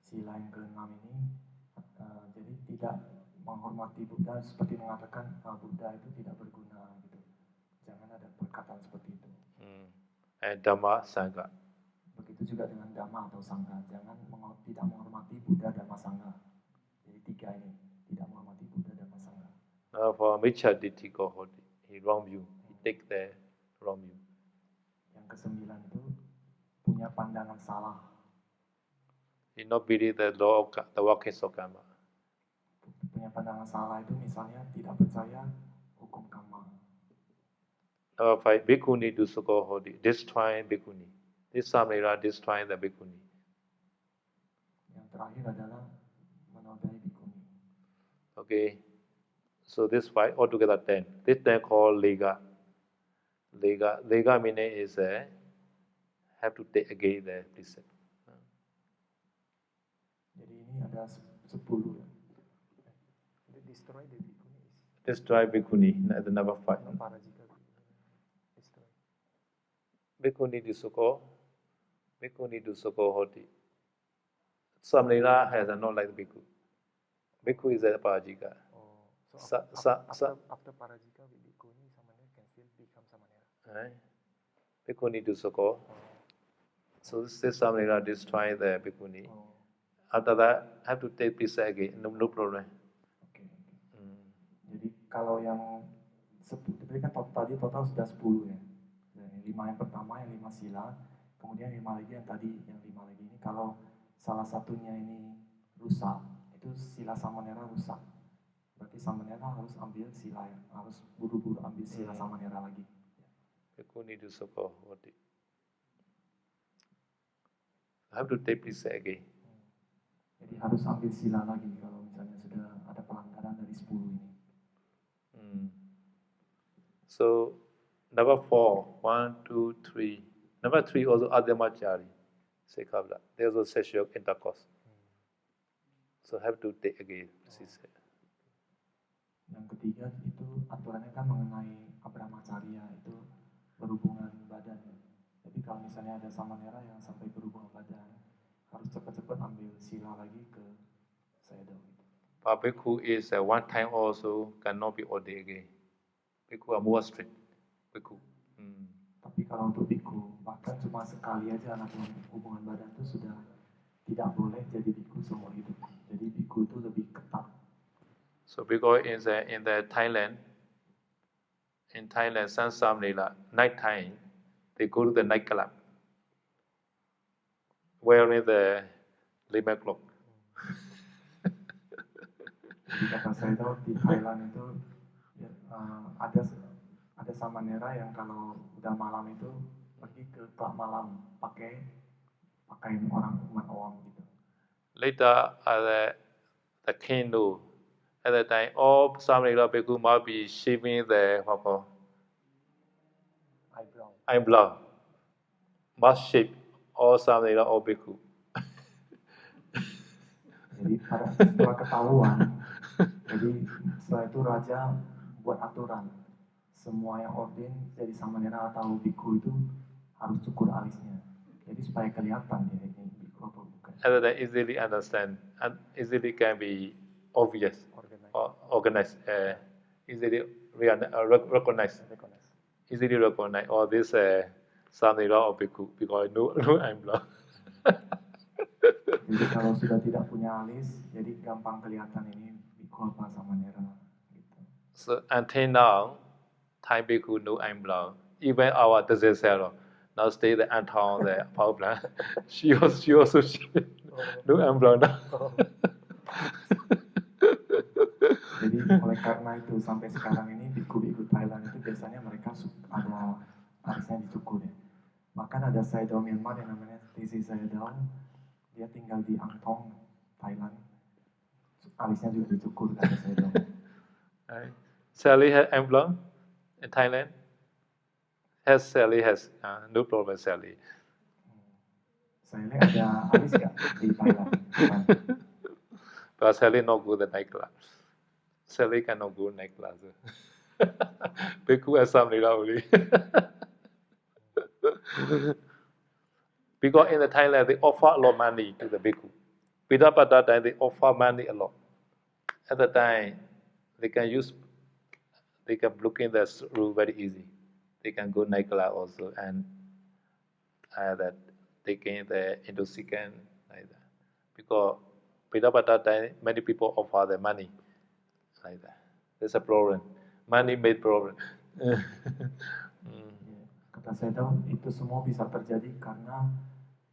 Sila yang ke-6 ini jadi tidak menghormati Buddha, seperti mengatakan Buddha itu tidak berguna gitu. Jangan ada perkataan seperti itu. And Dhamma Sangha. Begitu juga dengan Dhamma atau Sangha. Jangan tidak menghormati Buddha, Dhamma, Sangha. Jadi 3 ini, tidak menghormati Buddha, Dhamma, Sangha. For Micha Ditti Kohoti, he wrong view. He take the wrong view. Yang ke-9 itu punya pandangan salah. He not believe the law of the workings of karma. Punya pandangan salah itu misalnya tidak percaya hukum karma. Number 5, Bhikkhu Nitu Sukohoti, destroying Bhikkhuni. This Samanera destroying the Bhikkhuni. Yang terakhir adalah menodai Bhikkhuni. Okay, so this 5 altogether 10. This 10 called Lega. Lega meaning is have to take again the precept. Jadi ini ada 10 ya. Destroy the Bhikkhuni. Destroy Bhikkhuni, the number 5. Parajika. Destroy. Bhikkhuni to Soko Hoti. Samanera has not like Bhikkhu. Bhikkhu is a Parajika. After Parajika, Bhikkhuni, Samanera can still become Samanera. Bhikkhuni to Soko. So this Samanera destroy the Bhikkhuni. After that, have to take precept again, no problem. Okay. Jadi kalau yang kan tadi total sudah 10 ya. Yang 5 yang pertama, yang 5 sila, kemudian 5 lagi yang tadi, yang 5 lagi ini kalau salah satunya ini rusak, itu sila Samanera rusak. Berarti Samanera harus ambil sila, harus buru-buru ambil sila Samanera lagi. Bhikkhuni to Soko Hoti. Have to take precept again. Jadi harus ambil sila lagi kalau misalnya sudah ada pelanggaran dari 10 ini. So number 4, 1, 2, 3. Number 3 also Adhyamachari. Sekabla. There's also sexual intercourse. So have to take again. Yang ketiga itu aturannya kan mengenai Abramacharya, itu berhubungan badan. Jadi kalau misalnya ada Samanera yang sampai berhubungan badan, harus cepat-cepat ambil sila lagi ke Sayadaw. But Bhikkhu is one time also cannot be ordained again. Bhikkhu are more strict. Bhikkhu. Tapi kalau untuk Bhikkhu, bahkan cuma sekali aja anak hubungan badan itu sudah tidak boleh jadi Bhikkhu seumur hidup. Jadi Bhikkhu itu lebih ketat. So because in the Thailand, some Samanera, night time, they go to the nightclub, wearing the lemon cloak. Jadi kata saya itu di Thailand itu ya, ada samanera yang kalau udah malam itu pergi ke klub malam pakaian orang umat awam gitu. Later, the king knew. At that time, all Samrila Bhikkhu must be shaving their eyebrow. Must shave all Samrila or Bhikkhu. Jadi setelah ketahuan, jadi setelah itu raja buat aturan semua yang ordin jadi samanera atau bhikkhu itu harus cukur alisnya. Jadi supaya kelihatan dia ini bhikkhu atau bukan. At that time, easily understand and easily can be obvious, organized, easily recognized. Easily recognize all this Samrila or Bhikkhu because no eyebrow. Jadi kalau sudah tidak punya alis, jadi gampang kelihatan ini bhikkhu apa samanera gitu. So until now, Thai Bhikkhu no eyebrow. Even our Desesero now stay the Anton the power plant. She also no eyebrow now. Jadi oleh karena itu sampai sekarang ini bhikkhu-bhikkhu Thailand itu biasanya mereka ada alisnya dicukur ya. Bahkan ada Sayadaw Myanmar yang namanya Tisi Sayadaw, dia tinggal di Angthong, Thailand. Alisnya juga dicukur kata Sayadaw. Sally has eyebrow in Thailand. Sally has no problem. Sally. Sally ada alis nggak di Thailand? But Sally not go the night class. Sally cannot go night class. Bhikkhu has some only. Because in the Thailand they offer a lot of money to the bhikkhu. Without that time they offer money a lot. At the time they can look in the room very easy. They can go night class also and that taking the intoxicant like that. Because without that time many people offer the money like that. There's a problem. Money made problem. Kata Sayadaw, itu semua bisa terjadi karena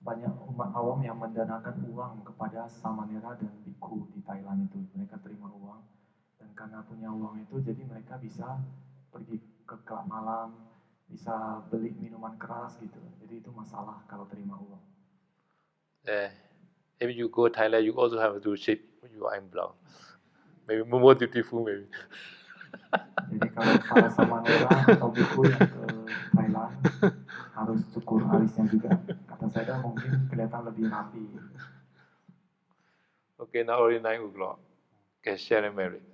banyak umat awam yang mendanakan uang kepada samanera dan bhikkhu di Thailand itu. Mereka terima uang dan karena punya uang itu jadi mereka bisa pergi ke klub malam, bisa beli minuman keras gitu. Jadi itu masalah kalau terima uang. If you go Thailand, you also have to shape your eyebrow. Maybe more beautiful maybe. Jadi kalau para samanera atau bhikkhu yang ke Thailand harus cukur alisnya juga. Kata saya mungkin kelihatan lebih rapi. Okay, now already 9 o'clock. Okay, sharing merit.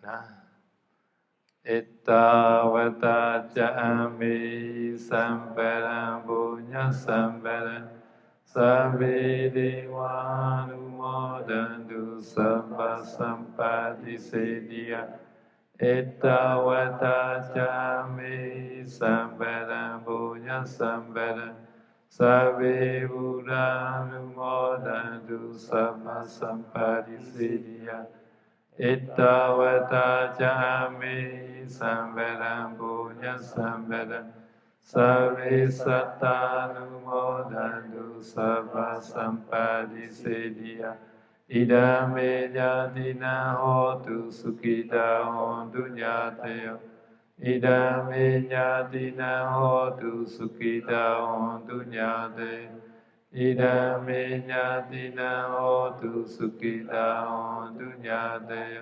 Itta vata jami samperan punya samperan sabi dewanumodantu sabba sampati sedia. Itta vata jami samperan punya samperan sabi buddhanumodantu sabba sampati sedia. Itta vata jami samperan punya samperan sabi sattanumodantu sabba sampati sedia. Idame nyatina hotu sukita hontu nyataya. Idame nyatina hotu sukita hontu nyataya. Idame nyatina hotu sukita hontu nyataya.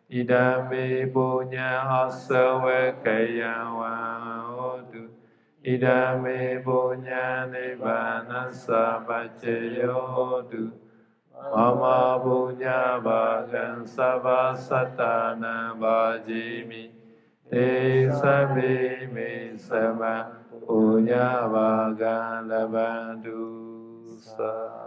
Idame punya asawa kaya hotu. Idame punya nibbana sabacayo hotu. Mama punya bagan sabba satana bajimi. Te sabi me sama punya bagan labandu sa.